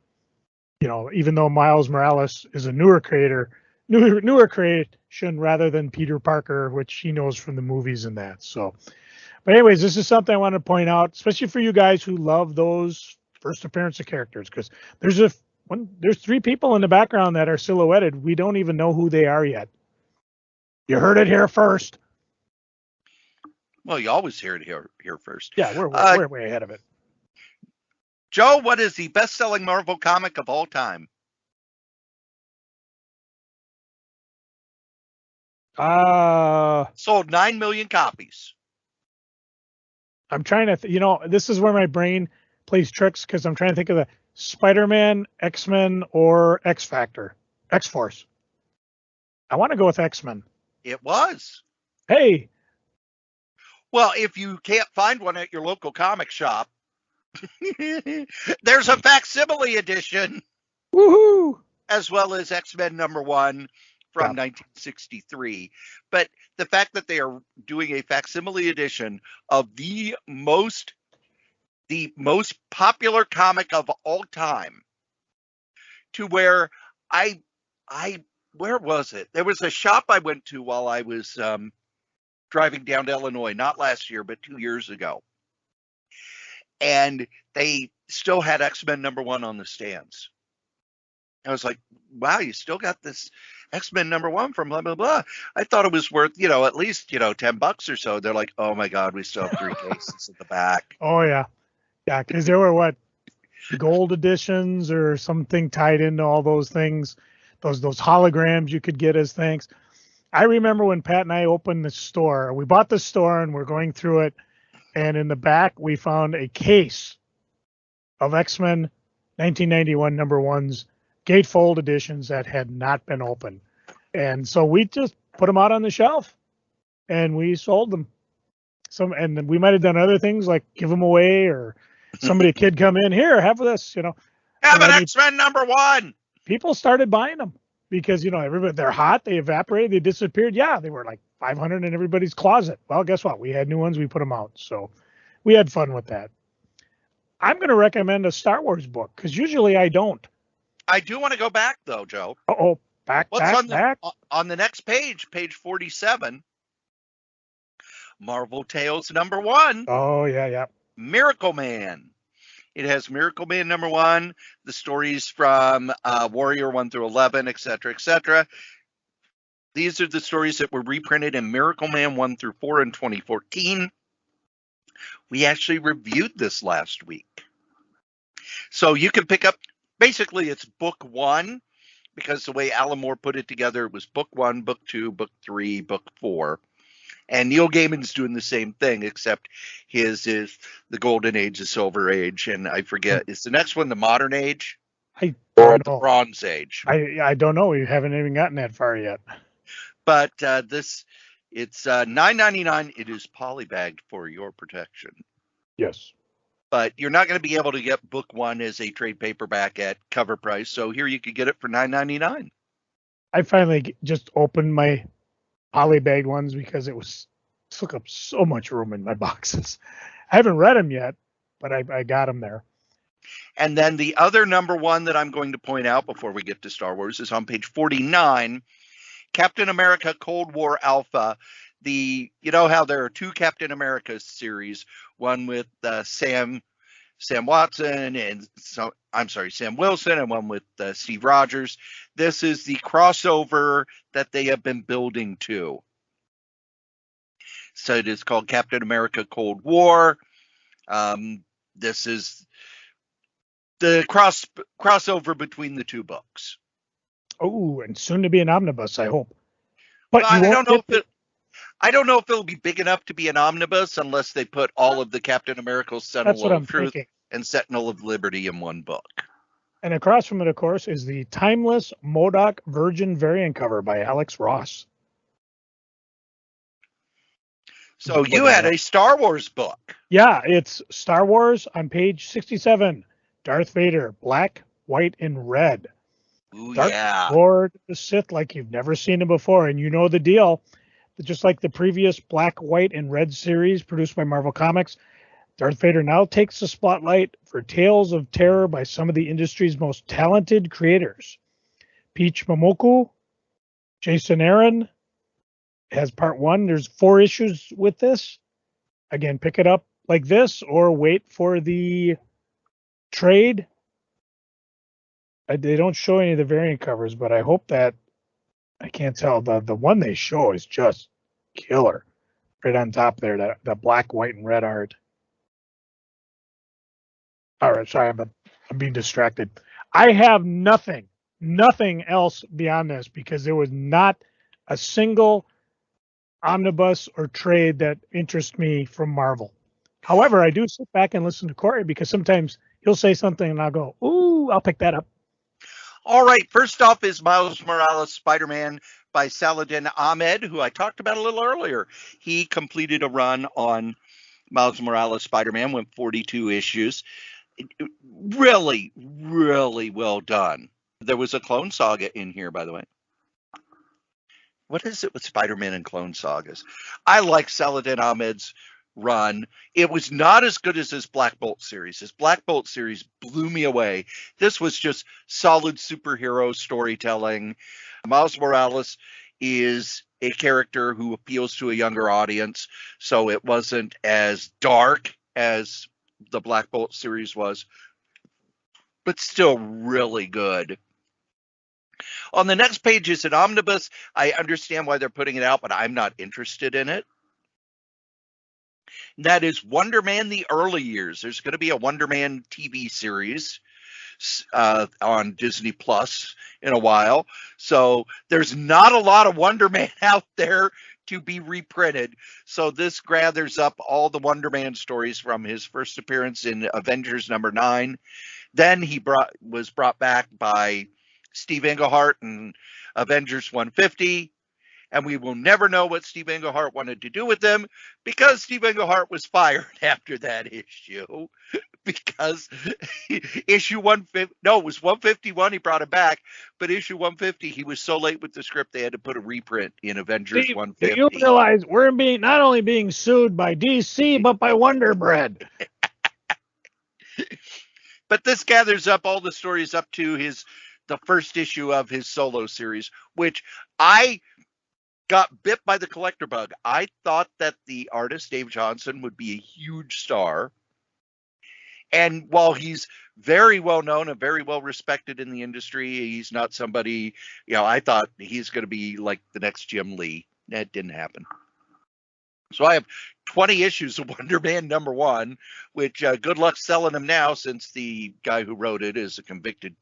You know, even though Miles Morales is a newer creation rather than Peter Parker, which he knows from the movies and that. So, but anyways, this is something I want to point out, especially for you guys who love those first appearance of characters, because there's 3 people in the background that are silhouetted. We don't even know who they are yet. You heard it here first. Well, you always hear it here first. Yeah, we're way ahead of it. Joe, what is the best-selling Marvel comic of all time? Sold 9 million copies. I'm trying to, this is where my brain plays tricks because I'm trying to think of the Spider-Man, X-Men, or X-Factor, X-Force. I want to go with X-Men. It was. Hey. Well, if you can't find one at your local comic shop, there's a facsimile edition. Woohoo! As well as X-Men #1 from 1963. But the fact that they are doing a facsimile edition of the most popular comic of all time, to where where was it? There was a shop I went to while I was driving down to Illinois, not last year, but 2 years ago. And they still had X-Men #1 on the stands. I was like, wow, you still got this X-Men #1 from blah, blah, blah. I thought it was worth, at least, $10 or so. They're like, oh my God, we still have 3 cases at the back. Oh yeah. Yeah. Cause there were gold editions or something tied into all those things, those holograms you could get as thanks. I remember when Pat and I opened the store, we bought the store and we're going through it. And in the back, we found a case of X-Men 1991 #1s, gatefold editions that had not been opened. And so we just put them out on the shelf and we sold them. And we might have done other things like give them away or a kid come in here, have this, Have and an I mean, X-Men #1. people started buying them because everybody, they're hot, they evaporated, they disappeared. Yeah, they were like 500 in everybody's closet. Well, guess what? We had new ones, we put them out, so we had fun with that. I'm going to recommend a Star Wars book because usually I don't. I do want to go back though, Joe. Oh, back. On the next page, page 47? Marvel Tales #1. Oh yeah. Miracle Man. It has Miracle Man #1, the stories from Warrior 1 through 11, etc., etc. These are the stories that were reprinted in Miracle Man 1 through 4 in 2014. We actually reviewed this last week. So you can pick up, basically it's book 1, because the way Alan Moore put it together, it was book 1, book 2, book 3, book 4. And Neil Gaiman's doing the same thing, except his is the Golden Age, the Silver Age, and I forget, is the next one the Modern Age? I Or don't know. the Bronze Age? I don't know. We haven't even gotten that far yet. But it's $9.99. It is polybagged for your protection. Yes. But you're not going to be able to get book 1 as a trade paperback at cover price. So here you could get it for $9.99. I finally just opened my polybagged ones because it took up so much room in my boxes. I haven't read them yet, but I got them there. And then the other #1 that I'm going to point out before we get to Star Wars is on page 49, Captain America Cold War Alpha. You know how there are 2 Captain America series, one with Sam Watson and Sam Wilson, and one with Steve Rogers. This is the crossover that they have been building to. So it is called Captain America Cold War. This is the crossover between the 2 books. Oh, and soon to be an omnibus, I hope. But I don't know if it'll be big enough to be an omnibus unless they put all of the Captain America Sentinel of Truth and Sentinel of Liberty in one book. And across from it, of course, is the timeless MODOK Virgin variant cover by Alex Ross. So you had a Star Wars book. Yeah, it's Star Wars on page 67. Darth Vader, black, white, and red. Ooh, Darth yeah. Lord the Sith like you've never seen him before. And you know the deal. Just like the previous black, white, and red series produced by Marvel Comics, Darth Vader now takes the spotlight for tales of terror by some of the industry's most talented creators. Peach Momoko, Jason Aaron has part 1. There's 4 issues with this. Again, pick it up like this or wait for the trade. They don't show any of the variant covers, but I hope that, I can't tell, the one they show is just killer. Right on top there, the black, white, and red art. All right, sorry, I'm being distracted. I have nothing else beyond this because there was not a single omnibus or trade that interests me from Marvel. However, I do sit back and listen to Corey because sometimes he'll say something and I'll go, ooh, I'll pick that up. All right, first off is Miles Morales Spider-Man by Saladin Ahmed, who I talked about a little earlier. He completed a run on Miles Morales Spider-Man, went 42 issues. Really, really well done. There was a Clone Saga in here, by the way. What is it with Spider-Man and Clone Sagas? I like Saladin Ahmed's run. It was not as good as his Black Bolt series. His Black Bolt series blew me away. This was just solid superhero storytelling. Miles Morales is a character who appeals to a younger audience, so it wasn't as dark as the Black Bolt series was, but still really good. On the next page is an omnibus. I understand why they're putting it out, but I'm not interested in it. That is Wonder Man: The Early Years. There's going to be a Wonder Man TV series on Disney Plus in a while. So there's not a lot of Wonder Man out there to be reprinted. So this gathers up all the Wonder Man stories from his first appearance in Avengers #9. Then he was brought back by Steve Englehart in Avengers 150. and we will never know what Steve Englehart wanted to do with them, because Steve Englehart was fired after that issue. Because issue 150, no, it was 151, he brought it back, but issue 150, he was so late with the script, they had to put a reprint in Avengers Steve, 150. do you realize we're not only being sued by DC, but by Wonder Bread? But this gathers up all the stories up to the first issue of his solo series, which I got bit by the collector bug. I thought that the artist, Dave Johnson, would be a huge star. And while he's very well known and very well respected in the industry, he's not somebody, I thought he's going to be like the next Jim Lee. That didn't happen. So I have 20 issues of Wonder Man #1, which good luck selling them now, since the guy who wrote it is a convicted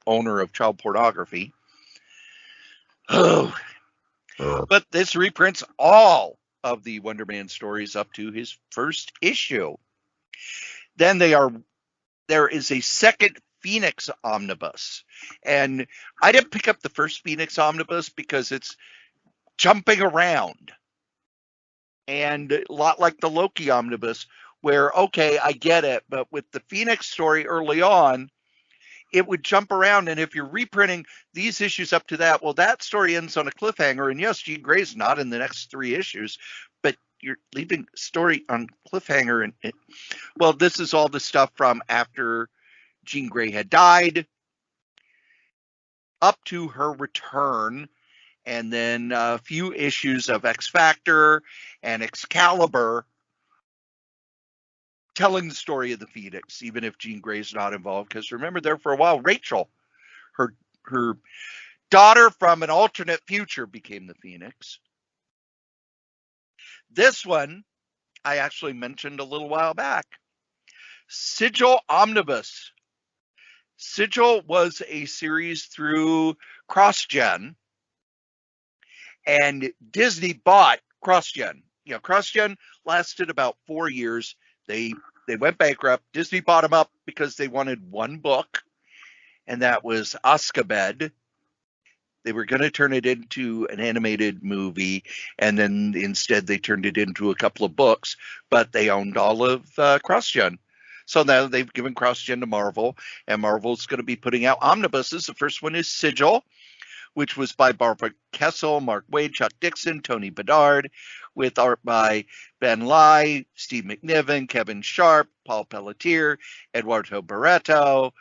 owner of child pornography. Oh. But this reprints all of the Wonder Man stories up to his first issue. Then there is a second Phoenix omnibus. And I didn't pick up the first Phoenix omnibus because it's jumping around. And a lot like the Loki omnibus, where, okay, I get it, but with the Phoenix story early on, it would jump around, and if you're reprinting these issues up to that, well, that story ends on a cliffhanger, and yes, Jean Grey's not in the next 3 issues, but you're leaving story on cliffhanger. And well, this is all the stuff from after Jean Grey had died up to her return, and then a few issues of X Factor and Excalibur telling the story of the Phoenix, even if Jean Grey's not involved. Because remember, there for a while, Rachel, her daughter from an alternate future, became the Phoenix. This one I actually mentioned a little while back. Sigil Omnibus. Sigil was a series through CrossGen, and Disney bought CrossGen. CrossGen lasted about 4 years. They went bankrupt. Disney bought them up because they wanted one book, and that was Azkaban. They were going to turn it into an animated movie, and then instead they turned it into a couple of books, but they owned all of CrossGen. So now they've given CrossGen to Marvel, and Marvel's going to be putting out omnibuses. The first one is Sigil, which was by Barbara Kessel, Mark Waid, Chuck Dixon, Tony Bedard, with art by Ben Lai, Steve McNiven, Kevin Sharp, Paul Pelletier, Eduardo Barreto,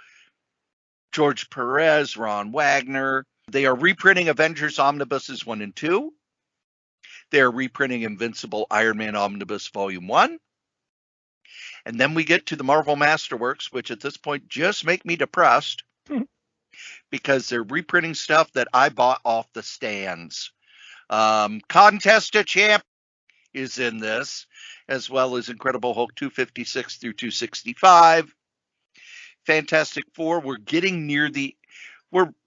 George Perez, Ron Wagner. They are reprinting Avengers Omnibuses 1 and 2. They are reprinting Invincible Iron Man Omnibus Volume 1. And then we get to the Marvel Masterworks, which at this point just make me depressed. Because they're reprinting stuff that I bought off the stands. Contest of Champ is in this, as well as Incredible Hulk 256 through 265. Fantastic Four, we're getting near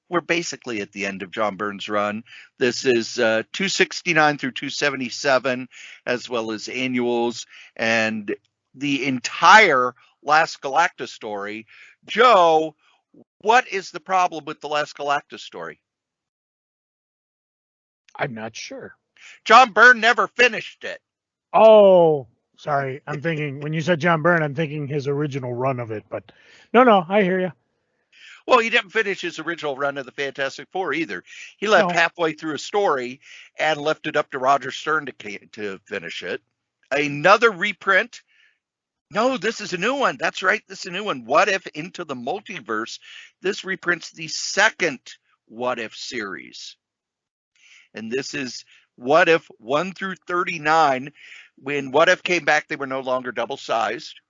we're basically at the end of John Byrne's run. This is 269 through 277, as well as annuals, and the entire Last Galactus story. Joe, what is the problem with the Last Galactus story? I'm not sure. John Byrne never finished it. Oh, sorry. I'm thinking, when you said John Byrne, I'm thinking his original run of it. But no, I hear you. Well, he didn't finish his original run of the Fantastic Four either. He left halfway through a story and left it up to Roger Stern to finish it. Another reprint. No, this is a new one. That's right. This is a new one. What If Into the Multiverse. This reprints the second What If series. And this is What If 1 through 39. When What If came back, they were no longer double-sized.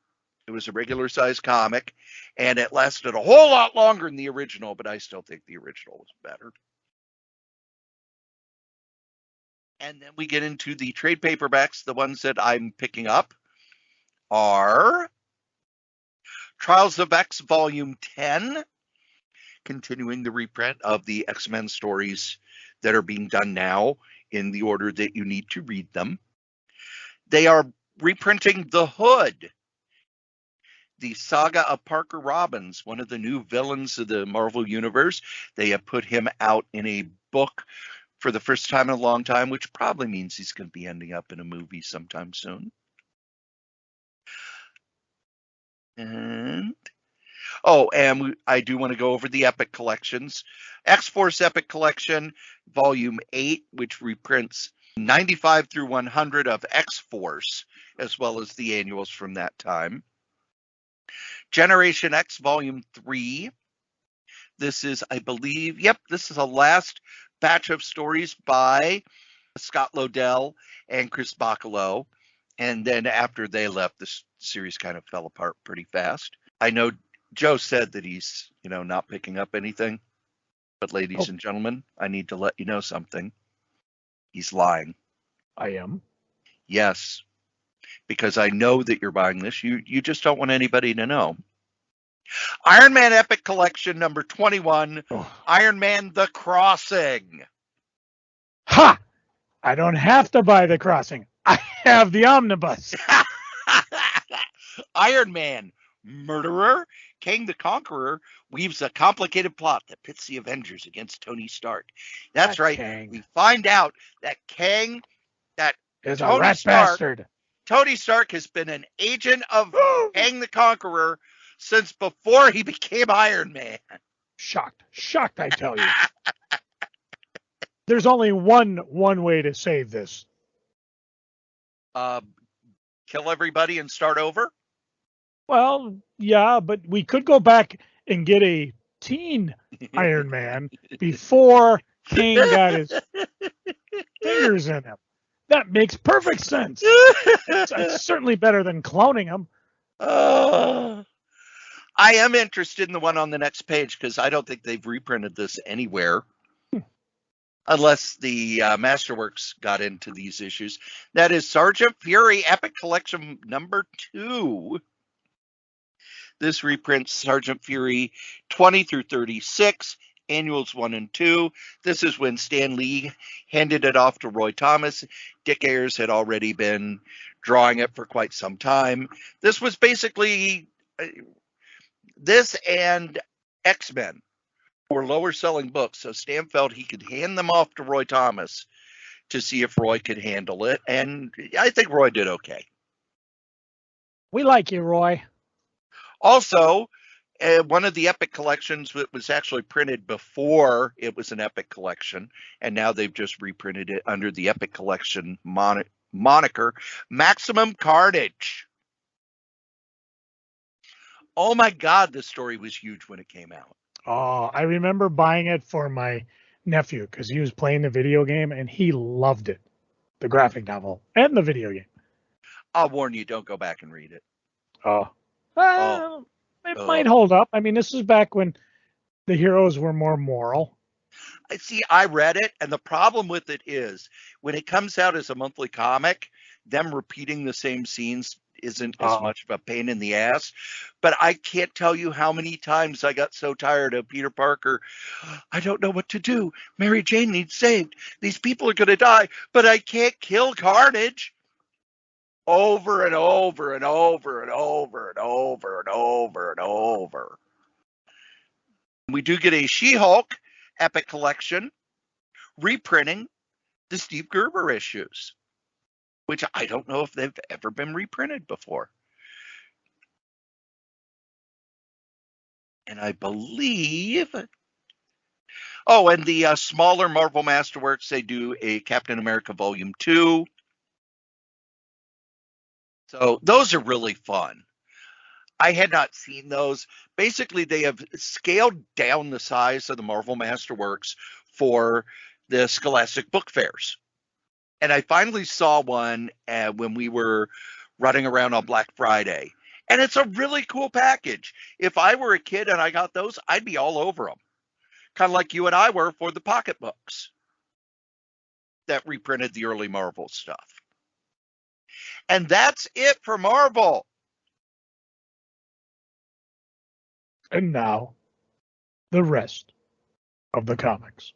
It was a regular-sized comic, and it lasted a whole lot longer than the original, but I still think the original was better. And then we get into the trade paperbacks. The ones that I'm picking up are Trials of X Volume 10, continuing the reprint of the X-Men stories that are being done now in the order that you need to read them. They are reprinting The Hood. the saga of Parker Robbins, one of the new villains of the Marvel Universe. They have put him out in a book for the first time in a long time, which probably means he's going to be ending up in a movie sometime soon. And I do want to go over the Epic Collections. X-Force Epic Collection, Volume 8, which reprints 95 through 100 of X-Force, as well as the annuals from that time. Generation X, Volume 3. This is, I believe, this is a last batch of stories by Scott Lobdell and Chris Bachalo. And then after they left, this series kind of fell apart pretty fast. I know Joe said that he's, not picking up anything. But ladies and gentlemen, I need to let you know something. He's lying. I am. Yes. Because I know that you're buying this. You just don't want anybody to know. Iron Man Epic Collection number 21, Iron Man The Crossing. Ha! I don't have to buy The Crossing. I have the omnibus. Iron Man, murderer, Kang the Conqueror weaves a complicated plot that pits the Avengers against Tony Stark. That's right. Kang. We find out that Kang, that is Tony a rat Stark, bastard. Tony Stark has been an agent of Kang the Conqueror since before he became Iron Man. Shocked, I tell you. There's only one way to save this. Kill everybody and start over? Well, yeah, but we could go back and get a teen Iron Man before Kang got his fingers in him. That makes perfect sense. It's certainly better than cloning him. I am interested in the one on the next page because I don't think they've reprinted this anywhere. Unless the Masterworks got into these issues. That is Sergeant Fury Epic Collection number 2. This reprints Sergeant Fury 20 through 36, annuals 1 and 2. This is when Stan Lee handed it off to Roy Thomas. Dick Ayers had already been drawing it for quite some time. This was basically this and X-Men were lower selling books, so Stan felt he could hand them off to Roy Thomas to see if Roy could handle it, and I think Roy did okay. We like you, Roy. Also, one of the Epic Collections that was actually printed before it was an Epic Collection, and now they've just reprinted it under the Epic Collection moniker, Maximum Carnage. Oh my God, this story was huge when it came out. Oh, I remember buying it for my nephew because he was playing the video game and he loved it, the graphic novel and the video game. I'll warn you, don't go back and read it. It might hold up. I mean, this is back when the heroes were more moral. See, I read it, and the problem with it is when it comes out as a monthly comic, them repeating the same scenes isn't as much of a pain in the ass. But I can't tell you how many times I got so tired of Peter Parker. I don't know what to do. Mary Jane needs saved. These people are going to die, but I can't kill Carnage. Over and over and over and over and over and over and over. We do get a She-Hulk Epic Collection reprinting the Steve Gerber issues, which I don't know if they've ever been reprinted before. And I believe... and the smaller Marvel Masterworks, they do a Captain America Volume 2. So those are really fun. I had not seen those. Basically, they have scaled down the size of the Marvel Masterworks for the Scholastic Book Fairs. And I finally saw one when we were running around on Black Friday. And it's a really cool package. If I were a kid and I got those, I'd be all over them. Kind of like you and I were for the pocketbooks that reprinted the early Marvel stuff. And that's it for Marvel. And now, the rest of the comics.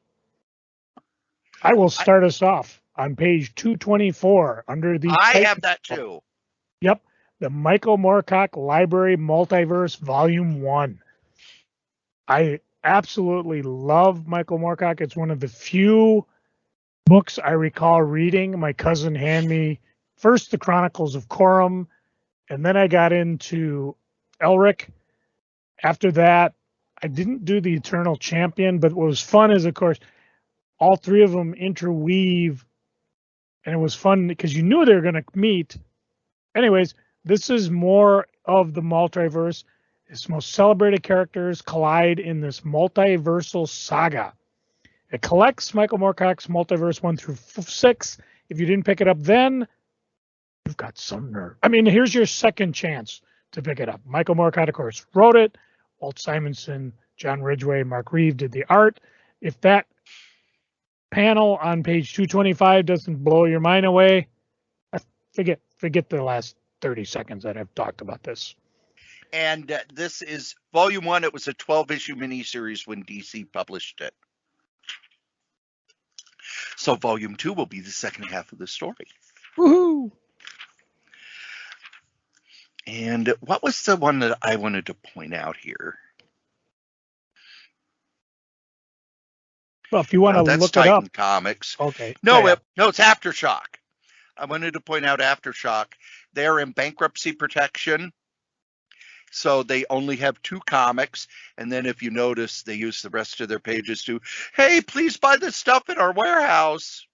I will start us off on page 224 under the... I have that too. Yep. the Michael Moorcock Library Multiverse Volume 1. I absolutely love Michael Moorcock. It's one of the few books I recall reading. My cousin handed me first the Chronicles of Corum, and then I got into Elric. After that, I didn't do the Eternal Champion, but what was fun is, of course, all three of them interweave, and it was fun because you knew they were going to meet. Anyways, this is more of the multiverse. Its most celebrated characters collide in this multiversal saga. It collects Michael Moorcock's Multiverse 1 through 6. If you didn't pick it up then, you've got some nerve. I mean, here's your second chance to pick it up. Michael Moorcock, of course, wrote it. Walt Simonson, John Ridgway, Mark Reeve did the art. If that panel on page 225 doesn't blow your mind away, forget the last 30 seconds that I've talked about this. And this is Volume 1. It was a 12-issue miniseries when DC published it. So Volume 2 will be the second half of the story. Woohoo! And what was the one that I wanted to point out here? Well, if you want to look Titan it up. Comics. Okay. No, it's Aftershock. I wanted to point out Aftershock. They're in bankruptcy protection. So they only have 2 comics. And then if you notice, they use the rest of their pages to, hey, please buy this stuff in our warehouse.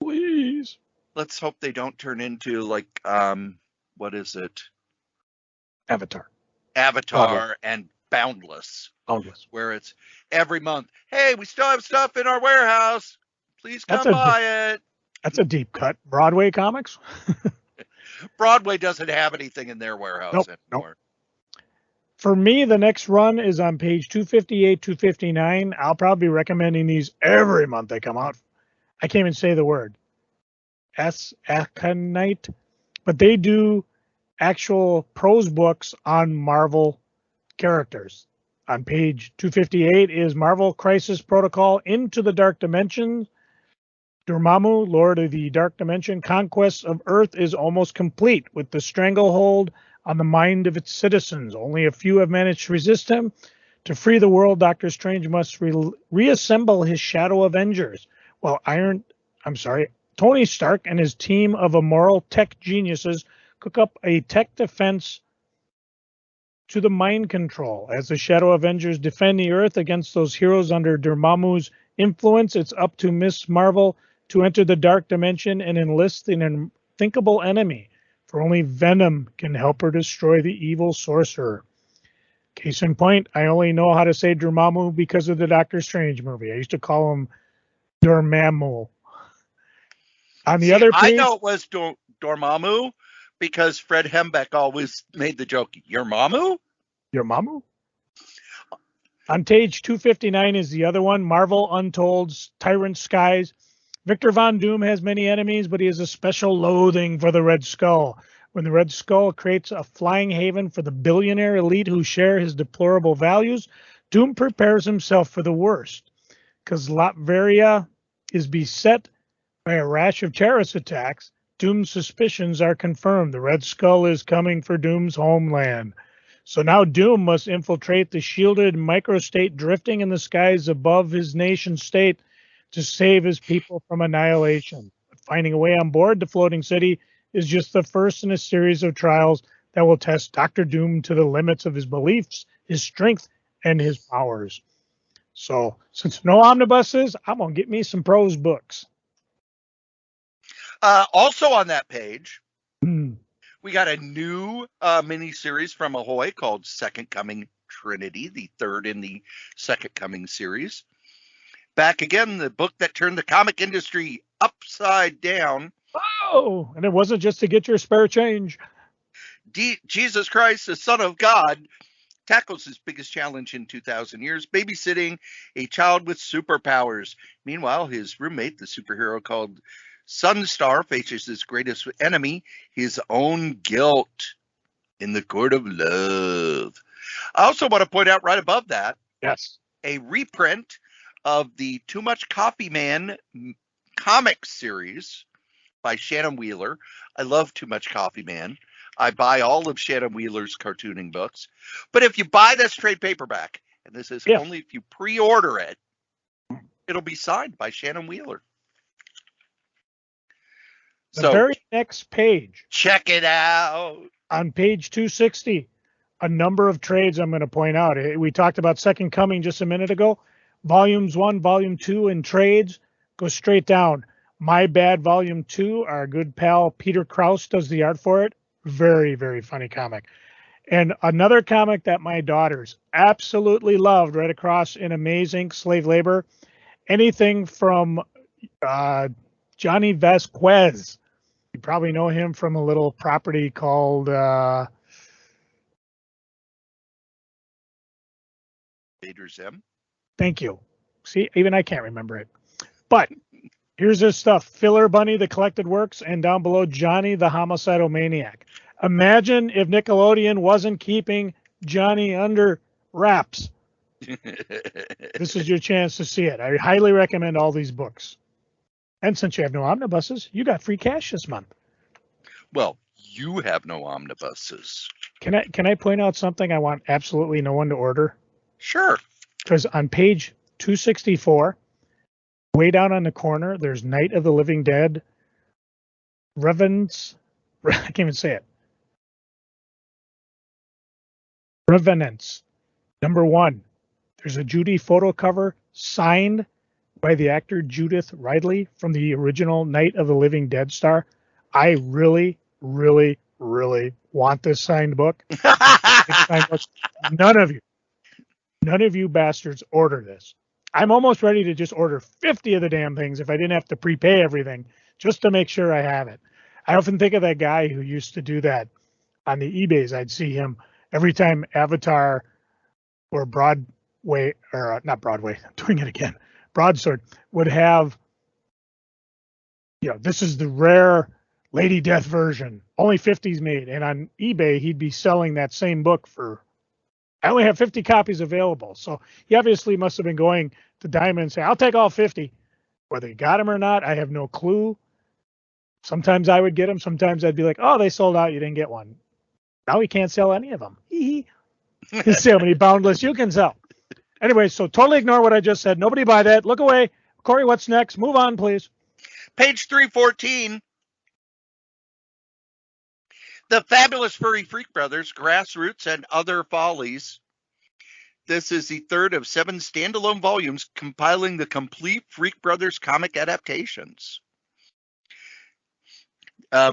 Please. Let's hope they don't turn into like, what is it? Avatar and Boundless. Where it's every month, hey, we still have stuff in our warehouse. Please come buy it. That's a deep cut. Broadway comics? Broadway doesn't have anything in their warehouse anymore. Nope. For me, the next run is on page 258, 259. I'll probably be recommending these every month they come out. I can't even say the word. Aconite. But they do actual prose books on Marvel characters. On page 258 is Marvel Crisis Protocol Into the Dark Dimension. Dormammu, Lord of the Dark Dimension, conquest of Earth is almost complete with the stranglehold on the mind of its citizens. Only a few have managed to resist him. To free the world, Doctor Strange must reassemble his Shadow Avengers, while Tony Stark and his team of immoral tech geniuses cook up a tech defense to the mind control. As the Shadow Avengers defend the Earth against those heroes under Dormammu's influence, it's up to Miss Marvel to enter the Dark Dimension and enlist an unthinkable enemy, for only Venom can help her destroy the evil sorcerer. Case in point, I only know how to say Dormammu because of the Doctor Strange movie. I used to call him Dormammu. On the other page, I know it was Dormammu because Fred Hembeck always made the joke, your Mamu? Your Mamu? On page 259 is the other one, Marvel Untold's Tyrant Skies. Victor Von Doom has many enemies, but he has a special loathing for the Red Skull. When the Red Skull creates a flying haven for the billionaire elite who share his deplorable values, Doom prepares himself for the worst. Because Latveria is beset by a rash of terrorist attacks, Doom's suspicions are confirmed. The Red Skull is coming for Doom's homeland. So now Doom must infiltrate the shielded microstate drifting in the skies above his nation state to save his people from annihilation. But finding a way on board the floating city is just the first in a series of trials that will test Dr. Doom to the limits of his beliefs, his strength, and his powers. So since no omnibuses, I'm going to get me some prose books. Also on that page, we got a new mini-series from Ahoy called Second Coming Trinity, the third in the Second Coming series. Back again, the book that turned the comic industry upside down. Oh, and it wasn't just to get your spare change. Jesus Christ, the Son of God, tackles his biggest challenge in 2,000 years, babysitting a child with superpowers. Meanwhile, his roommate, the superhero called Sunstar, faces his greatest enemy, his own guilt, in the court of love. I also want to point out right above that, yes, a reprint of the Too Much Coffee Man comic series by Shannon Wheeler. I love Too Much Coffee Man. I buy all of Shannon Wheeler's cartooning books. But if you buy this trade paperback, and this is only if you pre-order it, it'll be signed by Shannon Wheeler. The very next page. Check it out. On page 260, a number of trades I'm going to point out. We talked about Second Coming just a minute ago. Volumes 1, Volume 2 in trades. Go straight down. My Bad Volume 2, our good pal Peter Krause does the art for it. Very, very funny comic. And another comic that my daughters absolutely loved right across in Amazing Slave Labor. Anything from Johnny Vasquez. You probably know him from a little property called Vader Zim. Thank you. See, even I can't remember it. But here's his stuff. Filler Bunny, The Collected Works, and down below, Johnny the Homicidal Maniac. Imagine if Nickelodeon wasn't keeping Johnny under wraps. This is your chance to see it. I highly recommend all these books. And since you have no omnibuses, you got free cash this month. Well, you have no omnibuses. Can I point out something I want absolutely no one to order? Sure. Because on page 264, way down on the corner, there's Night of the Living Dead. Revenants. I can't even say it. Revenants. Number 1. There's a Judy photo cover signed by the actor Judith Ridley from the original Night of the Living Dead star. I really, really, really want this signed book. None of you bastards order this. I'm almost ready to just order 50 of the damn things if I didn't have to prepay everything just to make sure I have it. I often think of that guy who used to do that on the eBays. I'd see him every time Avatar or Broadway, or not Broadway, I'm doing it again, Broadsword would have, this is the rare Lady Death version, only 50s made. And on eBay, he'd be selling that same book for, I only have 50 copies available. So he obviously must have been going to Diamond and say, I'll take all 50. Whether he got them or not, I have no clue. Sometimes I would get them. Sometimes I'd be like, oh, they sold out. You didn't get one. Now he can't sell any of them. See how many boundless you can sell. Anyway, so totally ignore what I just said. Nobody buy that. Look away. Cory, what's next? Move on, please. Page 314. The Fabulous Furry Freak Brothers, Grassroots and Other Follies. This is the third of 7 standalone volumes compiling the complete Freak Brothers comic adaptations.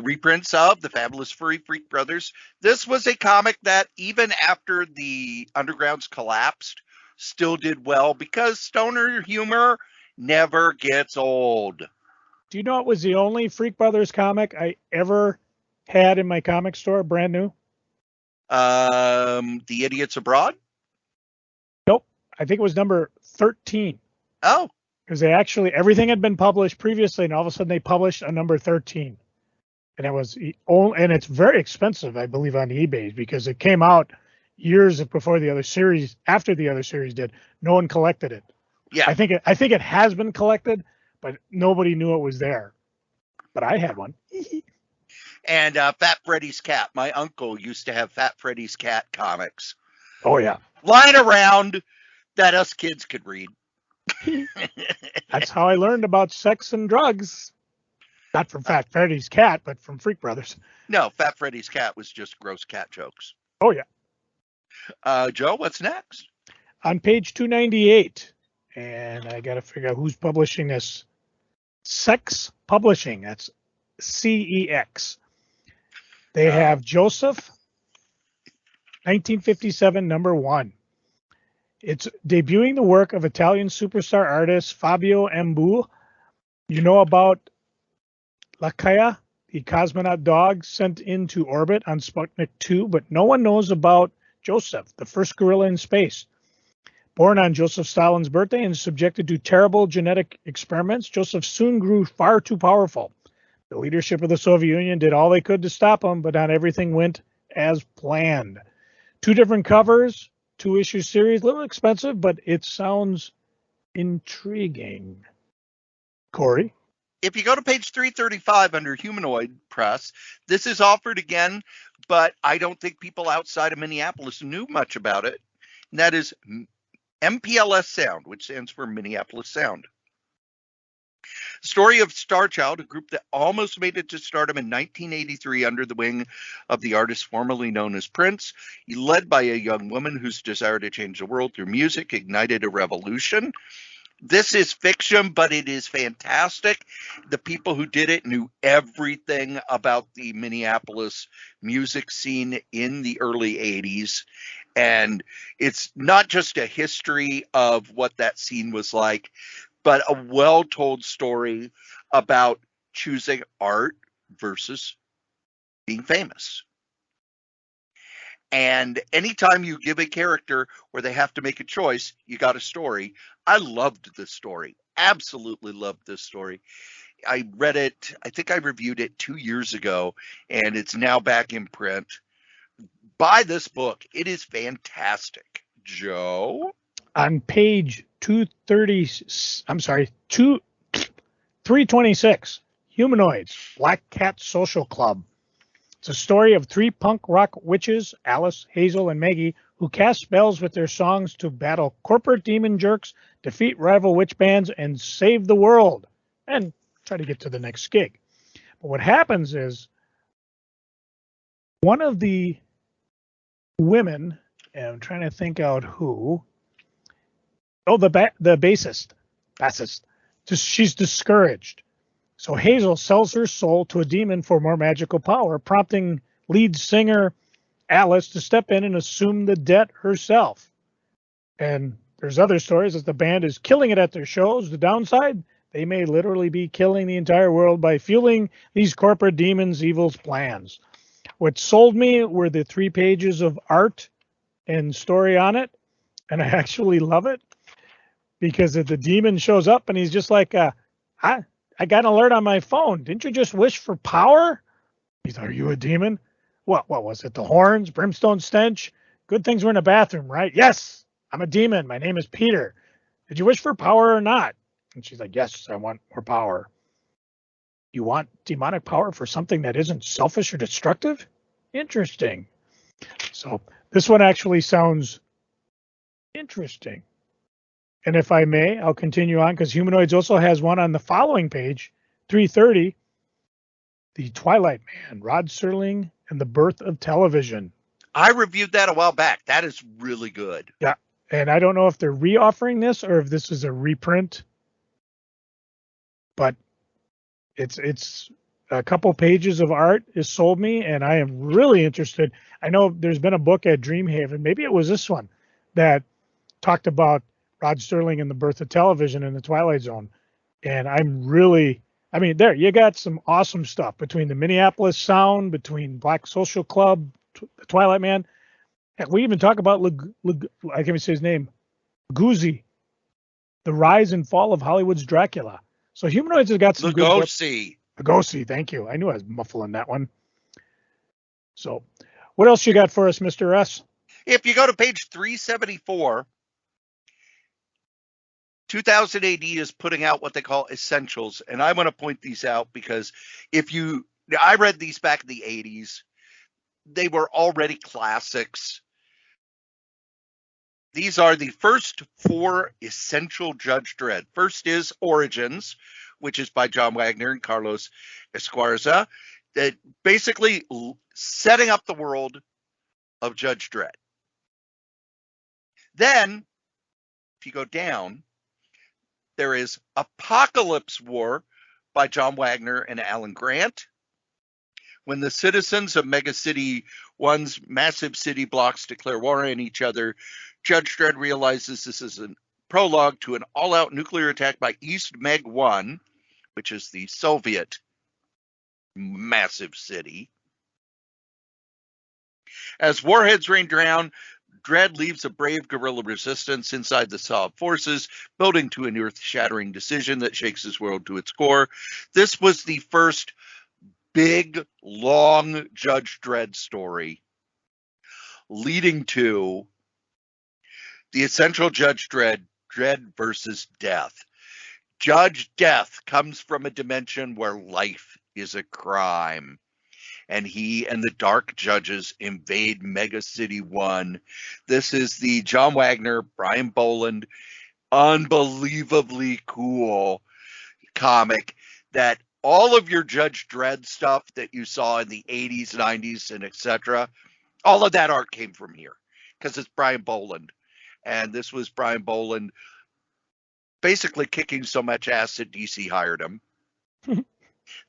Reprints of The Fabulous Furry Freak Brothers. This was a comic that even after the Undergrounds collapsed, still did well because stoner humor never gets old. Do you know it was the only Freak Brothers comic I ever had in my comic store, brand new? The Idiots Abroad? Nope. I think it was number 13. Oh. Because they actually, everything had been published previously, and all of a sudden they published a number 13. And it's very expensive, I believe, on eBay because it came out years before the other series, after the other series did. No one collected it. Yeah. I think it has been collected, but nobody knew it was there. But I had one. And Fat Freddy's Cat. My uncle used to have Fat Freddy's Cat comics. Oh, yeah. Lying around that us kids could read. That's how I learned about sex and drugs. Not from Fat Freddy's Cat, but from Freak Brothers. No, Fat Freddy's Cat was just gross cat jokes. Oh, yeah. Joe, what's next? On page 298, and I got to figure out who's publishing this. Sex Publishing. That's CEX. They have Joseph, 1957, number 1. It's debuting the work of Italian superstar artist Fabio Ambu. You know about Lakia, the cosmonaut dog sent into orbit on Sputnik 2, but no one knows about Joseph, the first gorilla in space. Born on Joseph Stalin's birthday and subjected to terrible genetic experiments, Joseph soon grew far too powerful. The leadership of the Soviet Union did all they could to stop him, but not everything went as planned. 2 different covers, 2-issue series, a little expensive, but it sounds intriguing. Cory? If you go to page 335 under Humanoid Press, this is offered again, but I don't think people outside of Minneapolis knew much about it. And that is MPLS Sound, which stands for Minneapolis Sound. Story of Starchild, a group that almost made it to stardom in 1983 under the wing of the artist formerly known as Prince, led by a young woman whose desire to change the world through music ignited a revolution. This is fiction, but it is fantastic. The people who did it knew everything about the Minneapolis music scene in the early 80s. And it's not just a history of what that scene was like, but a well-told story about choosing art versus being famous. And anytime you give a character where they have to make a choice, you got a story. I loved this story. Absolutely loved this story. I read it, I think I reviewed it 2 years ago, and it's now back in print. Buy this book. It is fantastic. Joe? On page 326, Humanoids, Black Cat Social Club. It's a story of 3 punk rock witches, Alice, Hazel, and Maggie, who cast spells with their songs to battle corporate demon jerks, defeat rival witch bands, and save the world, and try to get to the next gig. But what happens is one of the women, and I'm trying to think out who, the bassist, she's discouraged. So Hazel sells her soul to a demon for more magical power, prompting lead singer Alice to step in and assume the debt herself. And there's other stories as the band is killing it at their shows. The downside, they may literally be killing the entire world by fueling these corporate demons' evil plans. What sold me were the 3 pages of art and story on it, and I actually love it because if the demon shows up and he's just like, I got an alert on my phone. Didn't you just wish for power? He's, are you a demon? What was it? The horns, brimstone stench? Good things were in the bathroom, right? Yes, I'm a demon. My name is Peter. Did you wish for power or not? And she's like, yes, I want more power. You want demonic power for something that isn't selfish or destructive? Interesting. So this one actually sounds interesting. And if I may, I'll continue on because Humanoids also has one on the following page, 330, The Twilight Man, Rod Serling and the Birth of Television. I reviewed that a while back. That is really good. Yeah, and I don't know if they're re-offering this or if this is a reprint, but it's a couple pages of art has sold me, and I am really interested. I know there's been a book at Dreamhaven, maybe it was this one, that talked about Rod Serling and the Birth of Television in the Twilight Zone. And there, you got some awesome stuff between the Minneapolis Sound, between Black Social Club, the Twilight Man. Heck, we even talk about, I can't even say his name, Lugosi, The Rise and Fall of Hollywood's Dracula. So Humanoids has got some Lugosi. Lugosi, thank you. I knew I was muffling that one. So what else you got for us, Mr. S? If you go to page 374, 2000 AD is putting out what they call essentials, and I want to point these out because I read these back in the 80s. They were already classics. These are the first 4 essential Judge Dredd. First is Origins, which is by John Wagner and Carlos Esquerza, that basically setting up the world of Judge Dredd. Then, if you go down, there is Apocalypse War by John Wagner and Alan Grant. When the citizens of Mega City 1's massive city blocks declare war on each other, Judge Dredd realizes this is a prologue to an all-out nuclear attack by East Meg 1, which is the Soviet massive city. As warheads rain down, Dredd leaves a brave guerrilla resistance inside the Soviet forces, building to an earth-shattering decision that shakes his world to its core. This was the first big, long Judge Dredd story, leading to the essential Judge Dredd, Dredd versus Death. Judge Death comes from a dimension where life is a crime. And he and the Dark Judges invade Mega City 1. This is the John Wagner, Brian Boland, unbelievably cool comic that all of your Judge Dredd stuff that you saw in the 80s, 90s, and etc., all of that art came from here because it's Brian Boland. And this was Brian Boland basically kicking so much ass that DC hired him.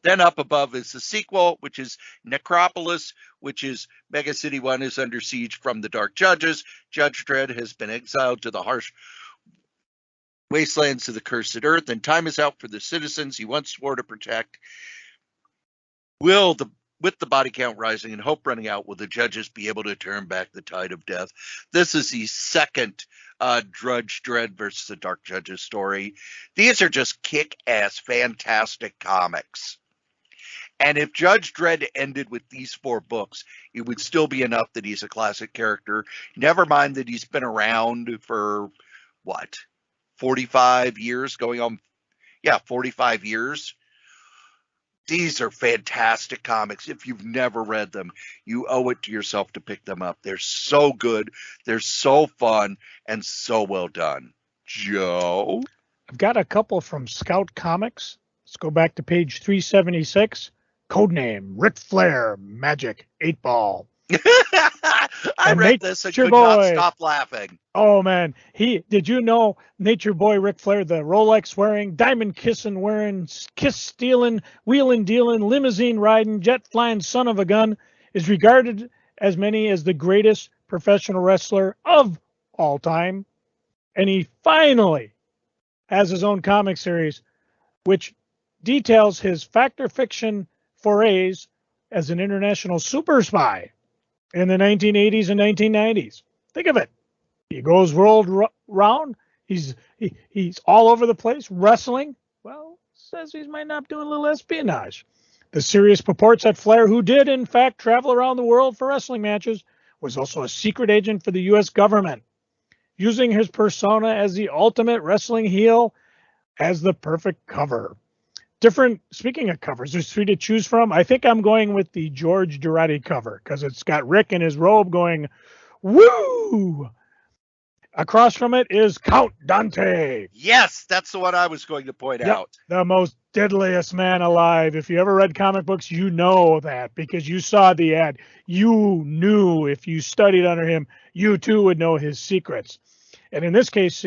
Then up above is the sequel, which is Necropolis, which is Mega City 1 is under siege from the Dark Judges. Judge Dredd has been exiled to the harsh wastelands of the cursed earth, and time is out for the citizens he once swore to protect. With the body count rising and hope running out, will the judges be able to turn back the tide of death? This is the second Judge Dredd versus the Dark Judges story. These are just kick-ass, fantastic comics. And if Judge Dredd ended with these 4 books, it would still be enough that he's a classic character. Never mind that he's been around for, 45 years, going on, 45 years. These are fantastic comics. If you've never read them, you owe it to yourself to pick them up. They're so good. They're so fun and so well done. Joe? I've got a couple from Scout Comics. Let's go back to page 376. Codename Ric Flair Magic 8-Ball. I read this and could not stop laughing. Oh man, did you know Nature Boy Ric Flair, the Rolex wearing, diamond kissing wearing, kiss stealing, wheeling dealing, limousine riding, jet flying son of a gun, is regarded as many as the greatest professional wrestler of all time, and he finally has his own comic series, which details his fact or fiction forays as an international super spy in the 1980s and 1990s. Think of it. He goes world round. He's all over the place wrestling. Well, says he might not be doing a little espionage. The series purports that Flair, who did in fact travel around the world for wrestling matches, was also a secret agent for the U.S. government, using his persona as the ultimate wrestling heel as the perfect cover. Speaking of covers, there's 3 to choose from. I think I'm going with the George Durati cover because it's got Rick in his robe going, woo! Across from it is Count Dante. Yes, that's the one I was going to point out. The most deadliest man alive. If you ever read comic books, you know that because you saw the ad. You knew if you studied under him, you too would know his secrets. And in this case,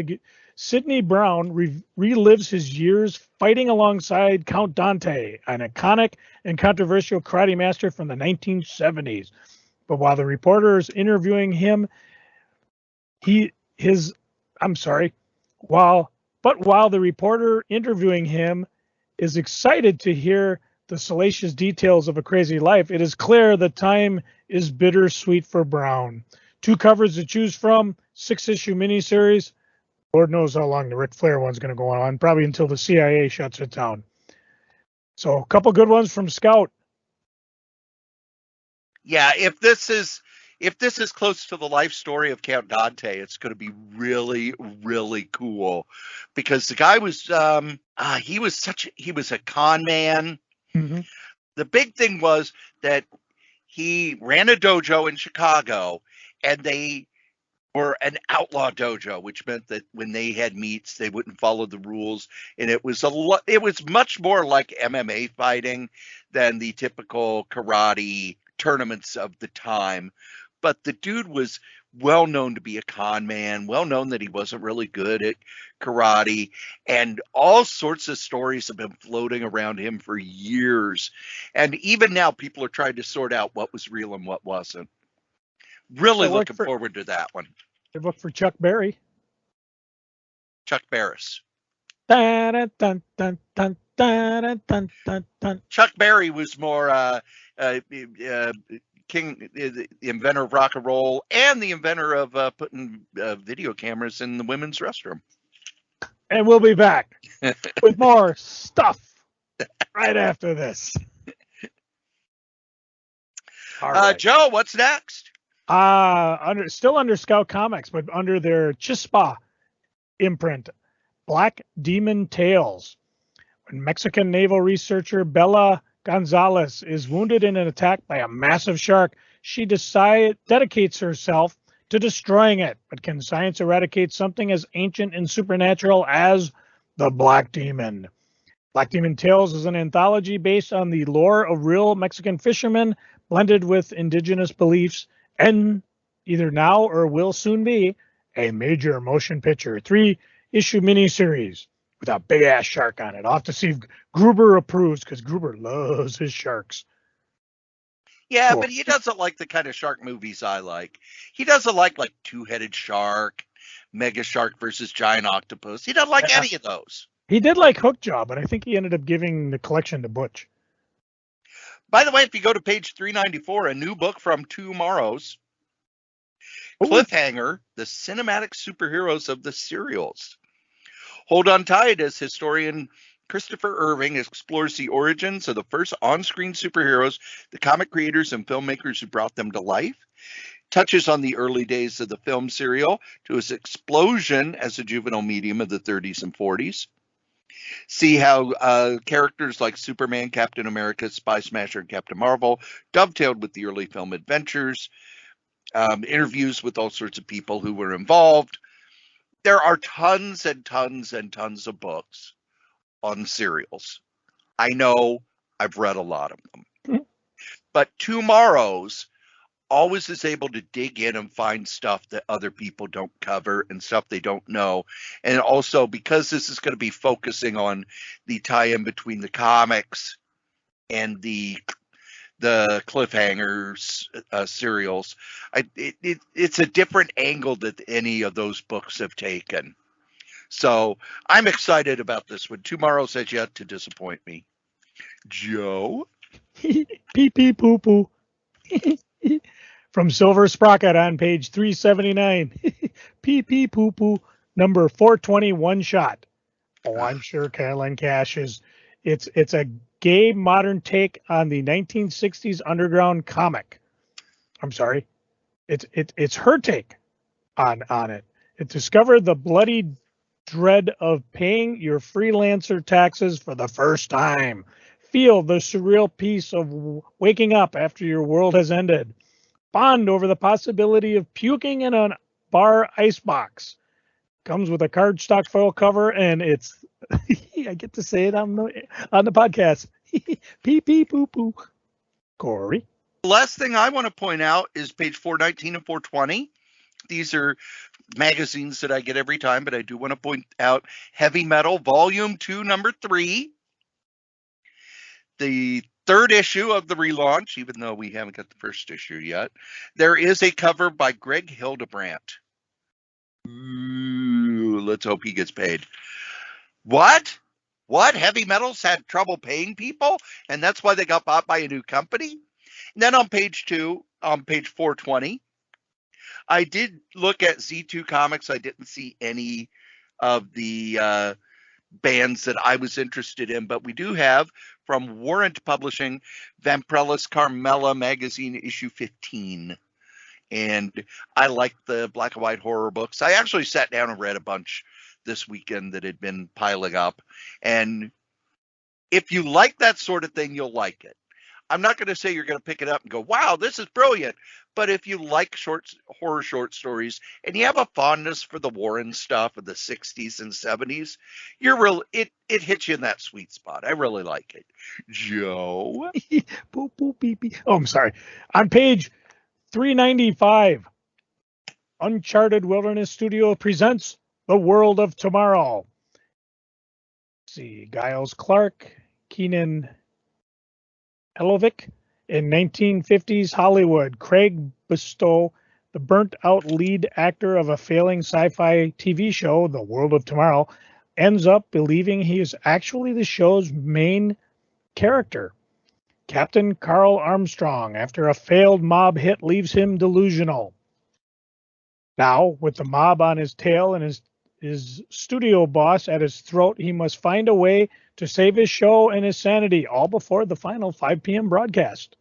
Sidney Brown relives his years fighting alongside Count Dante, an iconic and controversial karate master from the 1970s. But while the reporter is interviewing him, while the reporter interviewing him is excited to hear the salacious details of a crazy life, it is clear the time is bittersweet for Brown. 2 covers to choose from, 6-issue miniseries. Lord knows how long the Ric Flair one's going to go on, probably until the CIA shuts it down. So a couple good ones from Scout. Yeah, if this is close to the life story of Count Dante, it's going to be really, really cool because the guy was he was a con man. Mm-hmm. The big thing was that he ran a dojo in Chicago, and they were an outlaw dojo, which meant that when they had meets, they wouldn't follow the rules, and it was much more like MMA fighting than the typical karate tournaments of the time. But the dude was well known to be a con man, well known that he wasn't really good at karate, and all sorts of stories have been floating around him for years. And even now, people are trying to sort out what was real and what wasn't. Really looking forward to that one. They book for Chuck Berry. Chuck Barris. Dun, dun, dun, dun, dun, dun, dun, dun. Chuck Berry was more king, the inventor of rock and roll, and the inventor of putting video cameras in the women's restroom. And we'll be back with more stuff right after this. All right. Joe, what's next? Still under Scout Comics, but under their Chispa imprint. Black Demon Tales. When Mexican naval researcher Bella Gonzalez is wounded in an attack by a massive shark, she dedicates herself to destroying it. But can science eradicate something as ancient and supernatural as the Black Demon? Black Demon Tales is an anthology based on the lore of real Mexican fishermen, blended with indigenous beliefs, and either now or will soon be a major motion picture 3-issue miniseries with a big ass shark on it. I'll have to see if Gruber approves, because Gruber loves his sharks. Yeah, cool. But he doesn't like the kind of shark movies I like. He doesn't like Two-Headed Shark, Mega Shark versus Giant Octopus. He doesn't like any of those. He did like Hookjaw, but I think he ended up giving the collection to Butch. By the way, if you go to page 394, a new book from Tomorrow's, Cliffhanger, the cinematic superheroes of the serials. Hold on tight as historian Christopher Irving explores the origins of the first on-screen superheroes, the comic creators and filmmakers who brought them to life, touches on the early days of the film serial to its explosion as a juvenile medium of the 30s and 40s. See how characters like Superman, Captain America, Spy Smasher, and Captain Marvel dovetailed with the early film adventures, interviews with all sorts of people who were involved. There are tons and tons and tons of books on serials. I know, I've read a lot of them. Mm-hmm. But Tomorrow's always is able to dig in and find stuff that other people don't cover and stuff they don't know. And also, because this is going to be focusing on the tie-in between the comics and the Cliffhangers serials, it's a different angle that any of those books have taken. So I'm excited about this one. Tomorrow's has yet to disappoint me. Joe? Pee pee poo poo. From Silver Sprocket on page 379. Pee pee poo poo, number 420, one shot. Oh, I'm sure Caroline Cash is. It's a gay modern take on the 1960s underground comic. I'm sorry. It's her take on it. It discovered the bloody dread of paying your freelancer taxes for the first time. Feel the surreal peace of waking up after your world has ended. Bond over the possibility of puking in a bar icebox. Comes with a cardstock foil cover, and it's I get to say it on the podcast. Pee pee poo poo. Cory. The last thing I want to point out is page 419 and 420. These are magazines that I get every time, but I do want to point out Heavy Metal Volume 2, Number 3. The third issue of the relaunch, even though we haven't got the first issue yet. There is a cover by Greg Hildebrandt. Ooh, let's hope he gets paid. What? Heavy Metal's had trouble paying people, and that's why they got bought by a new company? And then on page 420, I did look at Z2 Comics. I didn't see any of the bands that I was interested in, but we do have from Warrant Publishing, Vampirella Carmella magazine issue 15. And I like the black and white horror books. I actually sat down and read a bunch this weekend that had been piling up. And if you like that sort of thing, you'll like it. I'm not going to say you're going to pick it up and go, wow, this is brilliant. But if you like horror short stories and you have a fondness for the Warren stuff of the 60s and 70s, it hits you in that sweet spot. I really like it. Joe? Boop, boop, beep, beep. Oh, I'm sorry. On page 395, Uncharted Wilderness Studio presents The World of Tomorrow. Let's see, Giles Clark, Keenan Elovic. In 1950s Hollywood, Craig Bestow, the burnt-out lead actor of a failing sci-fi TV show, The World of Tomorrow, ends up believing he is actually the show's main character. Captain Carl Armstrong, after a failed mob hit, leaves him delusional. Now, with the mob on his tail and his studio boss at his throat, he must find a way to save his show and his sanity, all before the final 5 p.m. broadcast.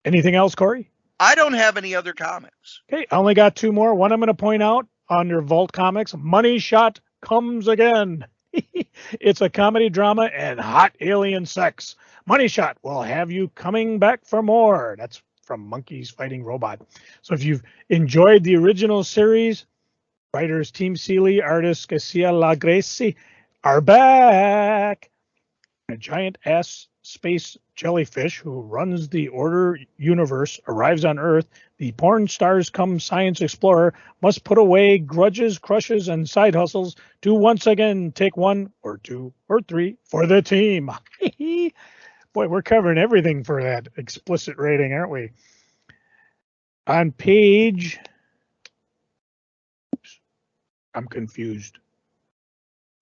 Anything else, Cory? I don't have any other comics. Okay, I only got 2 more. One I'm going to point out, under Vault Comics, Money Shot comes again. It's a comedy drama and hot alien sex. Money Shot will have you coming back for more. That's from Monkeys Fighting Robot. So if you've enjoyed the original series, writers Team Seeley, artists Garcia Lagresi are back. A giant ass space jellyfish who runs the Order universe arrives on Earth. The porn stars come science explorer must put away grudges, crushes, and side hustles to once again take 1 or 2 or 3 for the team. Boy, we're covering everything for that explicit rating, aren't we? On page... Oops, I'm confused.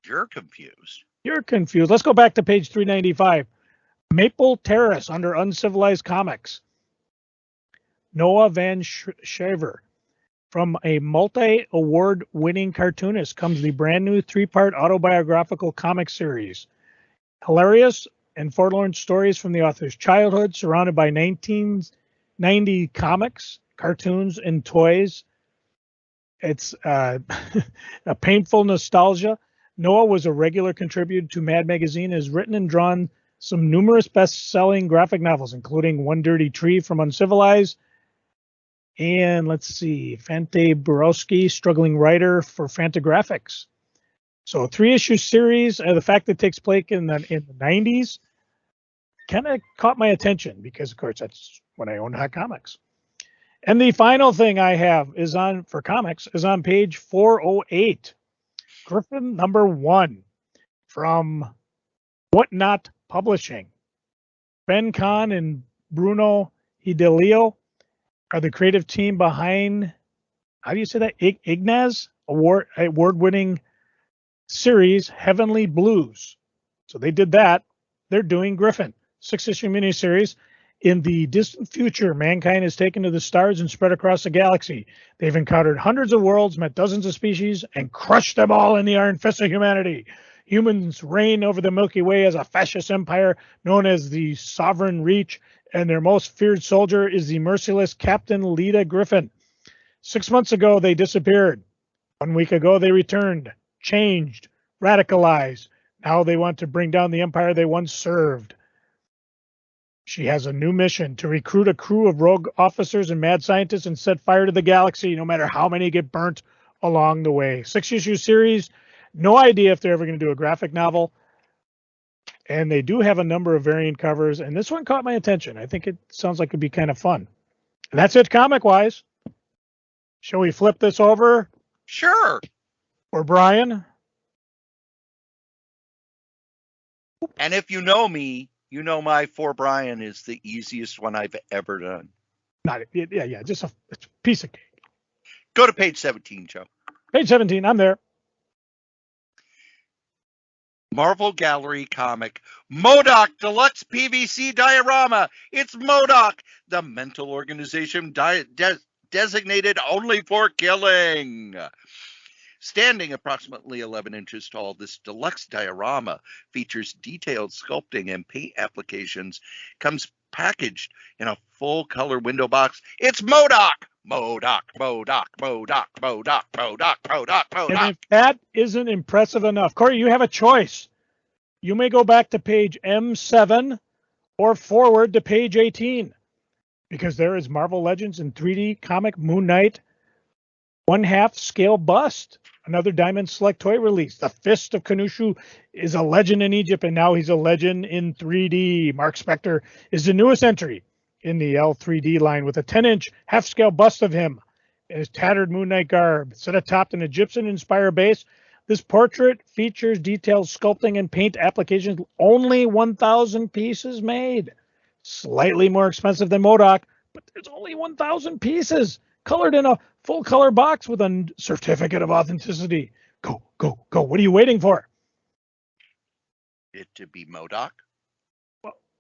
You're confused. You're confused. Let's go back to page 395. Maple Terrace under Uncivilized Comics. Noah Van Shaver. From a multi-award-winning cartoonist comes the brand new 3-part autobiographical comic series. Hilarious and forlorn stories from the author's childhood, surrounded by 1990 comics, cartoons, and toys. It's a painful nostalgia. Noah was a regular contributor to Mad Magazine, has written and drawn some numerous best-selling graphic novels, including One Dirty Tree from Uncivilized, and let's see, Fante Borowski, struggling writer for Fantagraphics. So a 3-issue series. The fact that it takes place in the 90s kind of caught my attention because, of course, that's when I owned Hot Comics. And the final thing I have is on page 408. Griffin number 1 from Whatnot Publishing. Ben Kahn and Bruno Hidelio are the creative team behind, how do you say that? Ignaz award-winning series Heavenly Blues. So they did that. They're doing Griffin, 6-issue miniseries. In the distant future, mankind is taken to the stars and spread across the galaxy. They've encountered hundreds of worlds, met dozens of species, and crushed them all in the iron fist of humanity. Humans reign over the Milky Way as a fascist empire known as the Sovereign Reach, and their most feared soldier is the merciless Captain Leda Griffin. 6 months ago, they disappeared. 1 week ago, they returned, changed, radicalized. Now they want to bring down the empire they once served. She has a new mission to recruit a crew of rogue officers and mad scientists and set fire to the galaxy, no matter how many get burnt along the way. 6-issue series. No idea if they're ever going to do a graphic novel. And they do have a number of variant covers. And this one caught my attention. I think it sounds like it'd be kind of fun. And that's it comic-wise. Shall we flip this over? Sure. For Brian? And if you know me, you know my For Brian is the easiest one I've ever done. Just a piece of cake. Go to page 17, Joe. Page 17, I'm there. Marvel Gallery comic, MODOK Deluxe PVC Diorama. It's MODOK, the mental organization designated only for killing. Standing approximately 11 inches tall, this deluxe diorama features detailed sculpting and paint applications, comes packaged in a full-color window box. It's MODOK! MODOK, MODOK, MODOK, MODOK, MODOK, MODOK, MODOK. And if that isn't impressive enough, Cory, you have a choice. You may go back to page M7 or forward to page 18, because there is Marvel Legends in 3D comic Moon Knight 1/2 scale bust. Another Diamond Select toy release. The Fist of Khonshu is a legend in Egypt, and now he's a legend in 3D. Mark Spector is the newest entry in the L3D line with a 10-inch half-scale bust of him in his tattered Moon Knight garb. Set atop an Egyptian-inspired base, this portrait features detailed sculpting and paint applications. Only 1,000 pieces made. Slightly more expensive than MODOK, but there's only 1,000 pieces. Colored in a full color box with a certificate of authenticity. Go, go, go. What are you waiting for? It to be MODOK?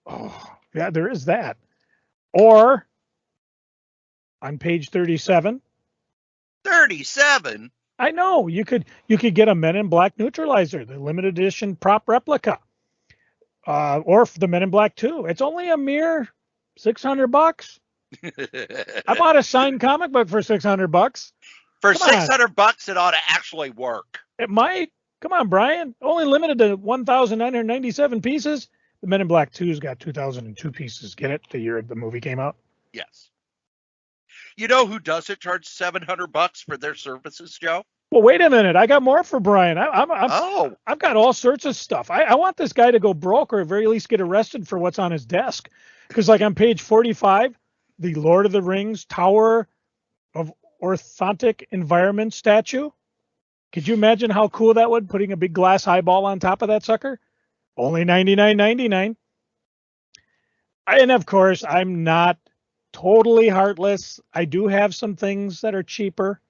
Oh, yeah, there is that. Or on page 37. 37? I know. You could get a Men in Black neutralizer, the limited edition prop replica. Or the Men in Black 2. It's only a mere $600. I bought a signed comic book for $600. For Come on. $600, it ought to actually work. It might. Come on, Brian. Only limited to 1,997 pieces. The Men in Black 2's got 2,002 pieces. Get it? The year the movie came out. Yes. You know who doesn't charge $700 for their services, Joe? Well, wait a minute. I got more for Brian. Oh, I've got all sorts of stuff. I want this guy to go broke or at very least get arrested for what's on his desk. Because, like, on page 45, the Lord of the Rings Tower of Orthantic Environment statue. Could you imagine how cool that would, putting a big glass eyeball on top of that sucker? Only $99.99. And, of course, I'm not totally heartless. I do have some things that are cheaper.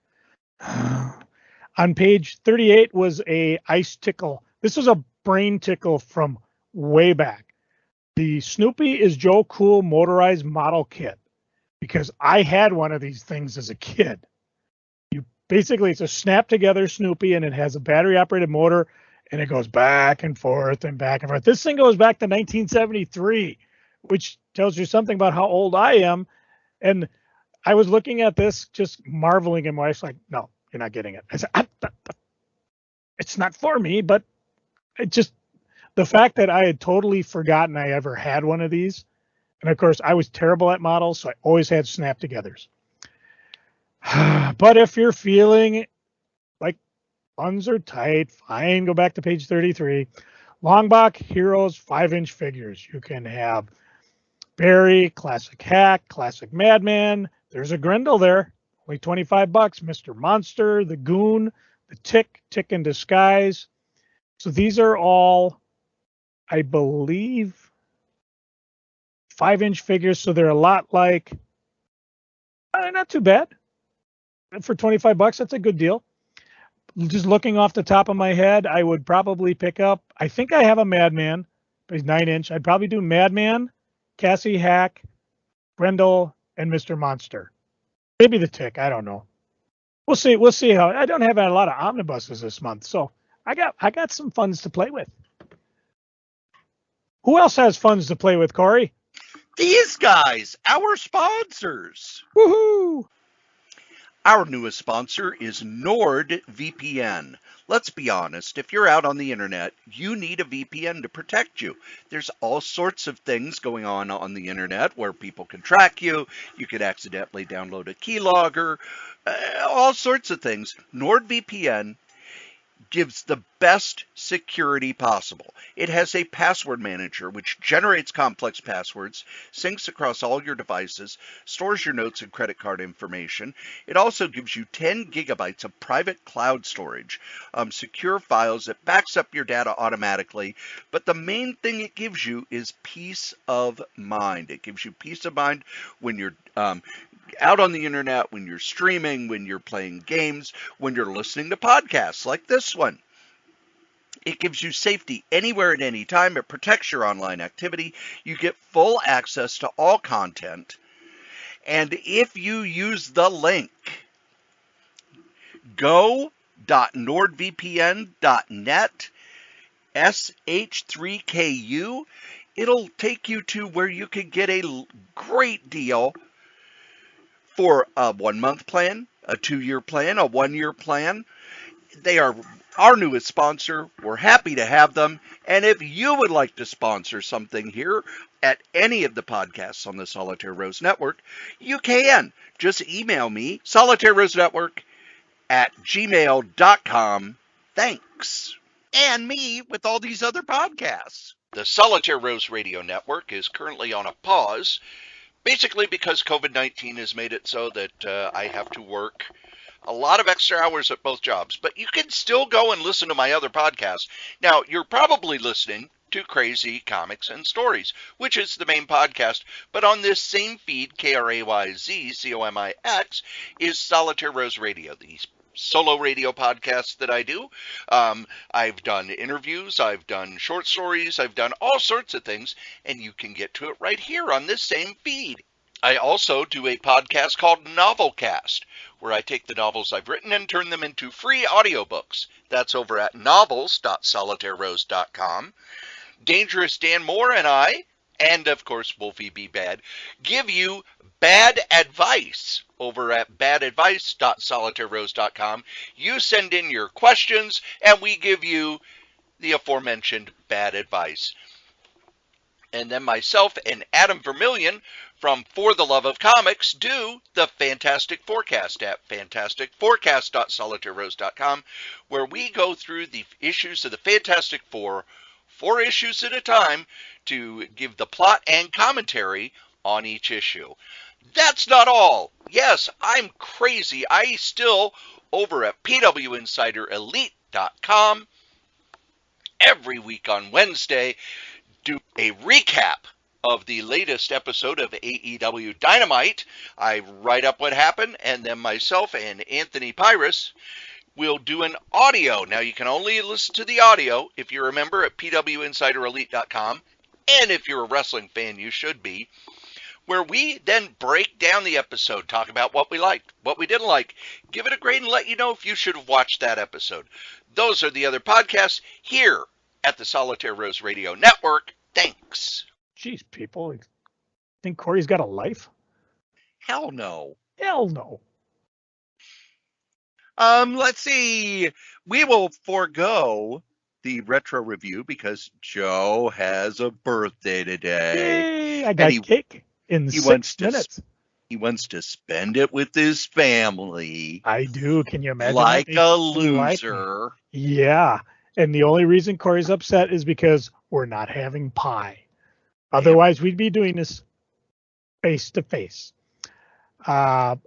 On page 38 was a ice tickle. This was a brain tickle from way back. The Snoopy is Joe Cool motorized model kit, because I had one of these things as a kid. Basically, it's a snap together Snoopy, and it has a battery operated motor, and it goes back and forth and back and forth. This thing goes back to 1973, which tells you something about how old I am. And I was looking at this, just marveling, and my wife's like, "No, you're not getting it." I said, "It's not for me," but it just, the fact that I had totally forgotten I ever had one of these. And of course, I was terrible at models, so I always had snap togethers. But if you're feeling like funds are tight, fine, go back to page 33. Longbach Heroes 5-inch figures. You can have Barry, Classic Hack, Classic Madman. There's a Grendel there, only $25. Mr. Monster, the Goon, the Tick in Disguise. So these are all, I believe, 5-inch figures. So they're a lot like, not too bad. For $25, that's a good deal. Just looking off the top of my head, I would probably pick up, I think I have a Madman, but he's 9-inch. I'd probably do Madman, Cassie Hack, Grendel, and Mr. Monster. Maybe the Tick, I don't know. We'll see how, I don't have a lot of omnibuses this month, so I got some funds to play with. Who else has funds to play with, Cory? These guys, our sponsors. Woohoo! Our newest sponsor is NordVPN. Let's be honest, if you're out on the internet, you need a VPN to protect you. There's all sorts of things going on the internet where people can track you. You could accidentally download a keylogger, all sorts of things. NordVPN gives the best security possible. It has a password manager which generates complex passwords, syncs across all your devices, stores your notes and credit card information. It also gives you 10 gigabytes of private cloud storage, secure files. It backs up your data automatically. But the main thing it gives you is peace of mind. It gives you peace of mind when you're out on the internet, when you're streaming, when you're playing games, when you're listening to podcasts like this one. It gives you safety anywhere at any time. It protects your online activity. You get full access to all content. And if you use the link go.nordvpn.net sh3ku, it'll take you to where you can get a great deal for a 1-month plan, a 2-year plan, a 1-year plan. They are our newest sponsor. We're happy to have them. And if you would like to sponsor something here at any of the podcasts on the Solitaire Rose Network, you can. Just email me, solitairerosenetwork@gmail.com. Thanks. And me with all these other podcasts. The Solitaire Rose Radio Network is currently on a pause, basically because COVID-19 has made it so that I have to work a lot of extra hours at both jobs. But you can still go and listen to my other podcasts. Now, you're probably listening to Crazy Comics and Stories, which is the main podcast. But on this same feed, KRAYZCOMIX, is Solitaire Rose Radio, the solo radio podcast that I do. I've done interviews, I've done short stories, I've done all sorts of things, and you can get to it right here on this same feed. I also do a podcast called Novelcast, where I take the novels I've written and turn them into free audiobooks. That's over at novels.solitairerose.com. Dangerous Dan Moore and I and of course Wolfie B. Bad, give you bad advice over at badadvice.solitairerose.com. You send in your questions, and we give you the aforementioned bad advice. And then myself and Adam Vermillion from For the Love of Comics do the Fantastic Forecast at fantasticforecast.solitairerose.com, where we go through the issues of the Fantastic Four, 4 issues at a time, to give the plot and commentary on each issue. That's not all. Yes, I'm crazy. I still, over at pwinsiderelite.com, every week on Wednesday, do a recap of the latest episode of AEW Dynamite. I write up what happened, and then myself and Anthony Pyrus will do an audio. Now, you can only listen to the audio, if you remember, at pwinsiderelite.com, and if you're a wrestling fan, you should be, where we then break down the episode, talk about what we liked, what we didn't like, give it a grade, and let you know if you should have watched that episode. Those are the other podcasts here at the Solitaire Rose Radio Network. Thanks. Jeez, people. Think Corey's got a life? Hell no. Hell no. Let's see. We will forego the retro review because Joe has a birthday today. Yay, I got cake in 6 minutes. He wants to spend it with his family. I do. Can you imagine? Like a loser. Yeah. And the only reason Corey's upset is because we're not having pie. Otherwise, we'd be doing this face to face. So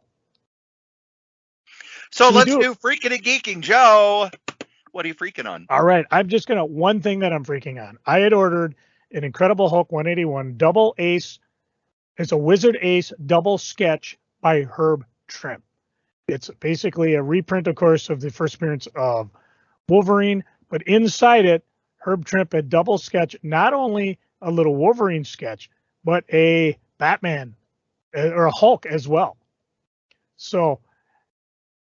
let's do freaking and geeking. Joe, what are you freaking on? All right. I'm just going to, one thing that I'm freaking on. I had ordered an Incredible Hulk 181 double ace. It's a Wizard Ace double sketch by Herb Trimp. It's basically a reprint, of course, of the first appearance of Wolverine. But inside it, Herb Trimp had double sketch, not only a little Wolverine sketch, but a Batman or a Hulk as well. So,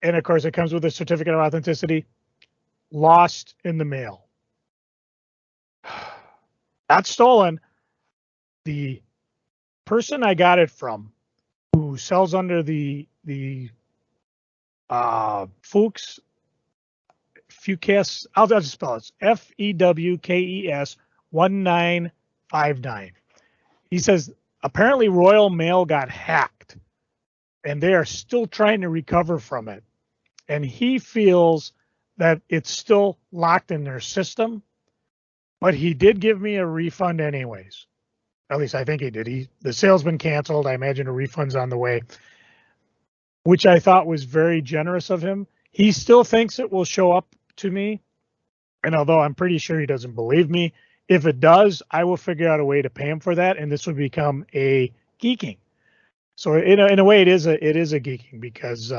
and of course, it comes with a certificate of authenticity. Lost in the mail. Not stolen. The person I got it from, who sells under the Fuchs, I'll just spell it. FEWKES 1959. He says apparently Royal Mail got hacked, and they are still trying to recover from it. And he feels that it's still locked in their system, but he did give me a refund anyways. At least I think he did. The sale's been canceled. I imagine a refund's on the way, which I thought was very generous of him. He still thinks it will show up to me. And although I'm pretty sure he doesn't believe me, if it does, I will figure out a way to pay him for that. And this would become a geeking. So in a way, it is a geeking because,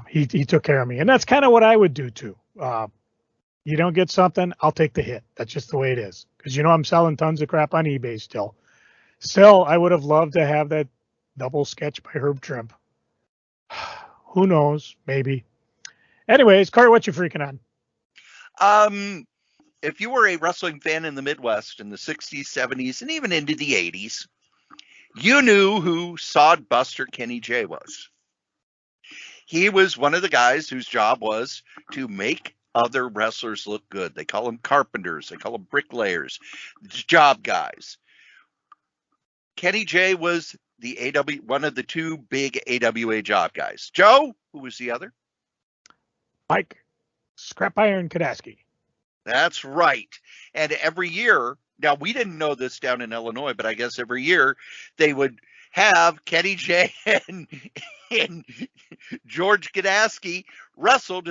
he took care of me. And that's kind of what I would do too. You don't get something, I'll take the hit. That's just the way it is. Because, I'm selling tons of crap on eBay still. Still, I would have loved to have that double sketch by Herb Trimp. Who knows? Maybe. Anyways, Corey, what you freaking on? If you were a wrestling fan in the Midwest in the 60s, 70s, and even into the 80s, you knew who Sodbuster Kenny J was. He was one of the guys whose job was to make other wrestlers look good. They call them carpenters. They call them bricklayers, job guys. Kenny J was one of the 2 big AWA job guys. Joe, who was the other? Mike Scrap Iron Kadaski. That's right. And every year, now we didn't know this down in Illinois, but I guess every year they would have Kenny J and George Kadaski wrestle,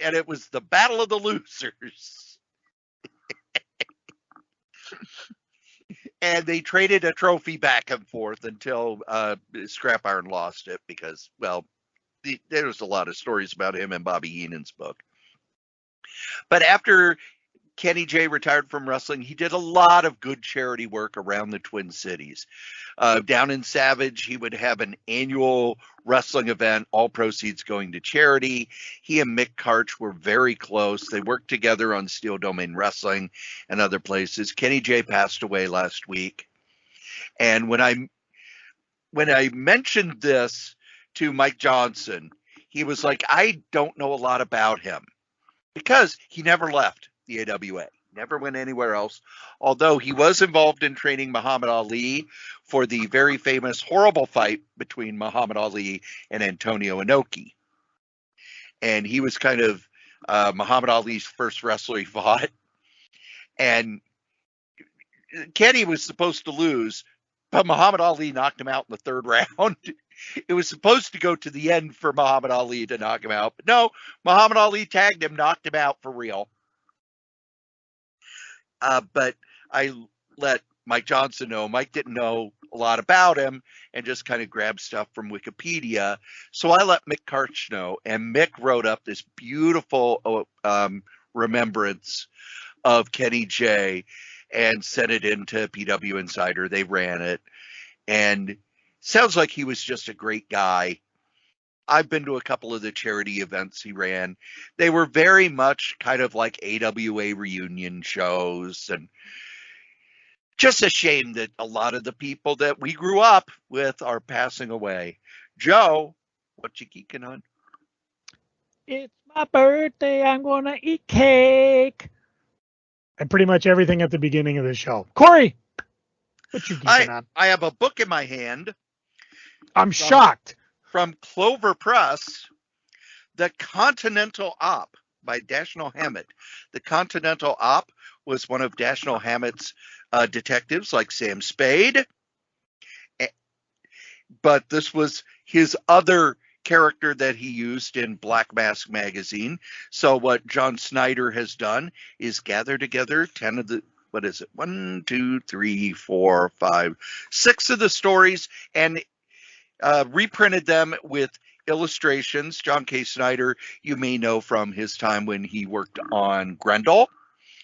and it was the Battle of the Losers. And they traded a trophy back and forth until Scrap Iron lost it because, well, there was a lot of stories about him in Bobby Heenan's book. But after Kenny J retired from wrestling, he did a lot of good charity work around the Twin Cities. Down in Savage, he would have an annual wrestling event, all proceeds going to charity. He and Mick Karch were very close. They worked together on Steel Domain Wrestling and other places. Kenny J passed away last week. And when I mentioned this to Mike Johnson, he was like, I don't know a lot about him because he never left the AWA, never went anywhere else. Although he was involved in training Muhammad Ali for the very famous horrible fight between Muhammad Ali and Antonio Inoki. And he was kind of Muhammad Ali's first wrestler he fought. And Kenny was supposed to lose, but Muhammad Ali knocked him out in the third round. It was supposed to go to the end for Muhammad Ali to knock him out. But no, Muhammad Ali tagged him, knocked him out for real. But I let Mike Johnson know. Mike didn't know a lot about him and just kind of grabbed stuff from Wikipedia. So I let Mick Karch know, and Mick wrote up this beautiful remembrance of Kenny J and sent it into PW Insider. They ran it, and sounds like he was just a great guy. I've been to a couple of the charity events he ran. They were very much kind of like AWA reunion shows, and just a shame that a lot of the people that we grew up with are passing away. Joe, what you geeking on? It's my birthday. I'm going to eat cake. And pretty much everything at the beginning of the show. Cory, what you geeking on? I have a book in my hand. I'm shocked. From Clover Press, The Continental Op by Dashiell Hammett. The Continental Op was one of Dashiell Hammett's detectives, like Sam Spade. But this was his other character that he used in Black Mask magazine. So what John Snyder has done is gather together 10 of the, 1, 2, 3, 4, 5, 6 of the stories and reprinted them with illustrations. John K. Snyder, you may know from his time when he worked on Grendel.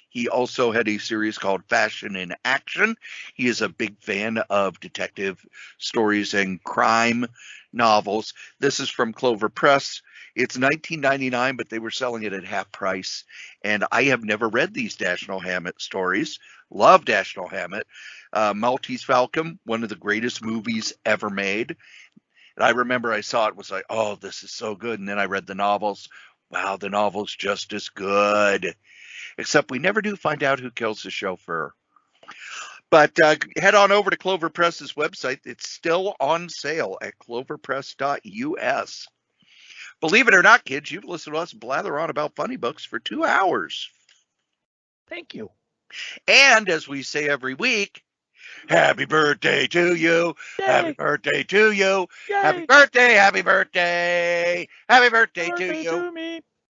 He also had a series called Fashion in Action. He is a big fan of detective stories and crime novels. This is from Clover Press. It's $19.99, but they were selling it at half price. And I have never read these Dashiell Hammett stories. Love Dashiell Hammett. Maltese Falcon, one of the greatest movies ever made. And I remember I saw it, was like, oh, this is so good. And then I read the novels. Wow, the novel's just as good. Except we never do find out who kills the chauffeur. But head on over to Clover Press's website. It's still on sale at cloverpress.us. Believe it or not, kids, you've listened to us blather on about funny books for 2 hours. Thank you. And as we say every week, happy birthday to you. Yay. Happy birthday to you. Yay. Happy birthday. Happy birthday. Happy birthday to you. To me.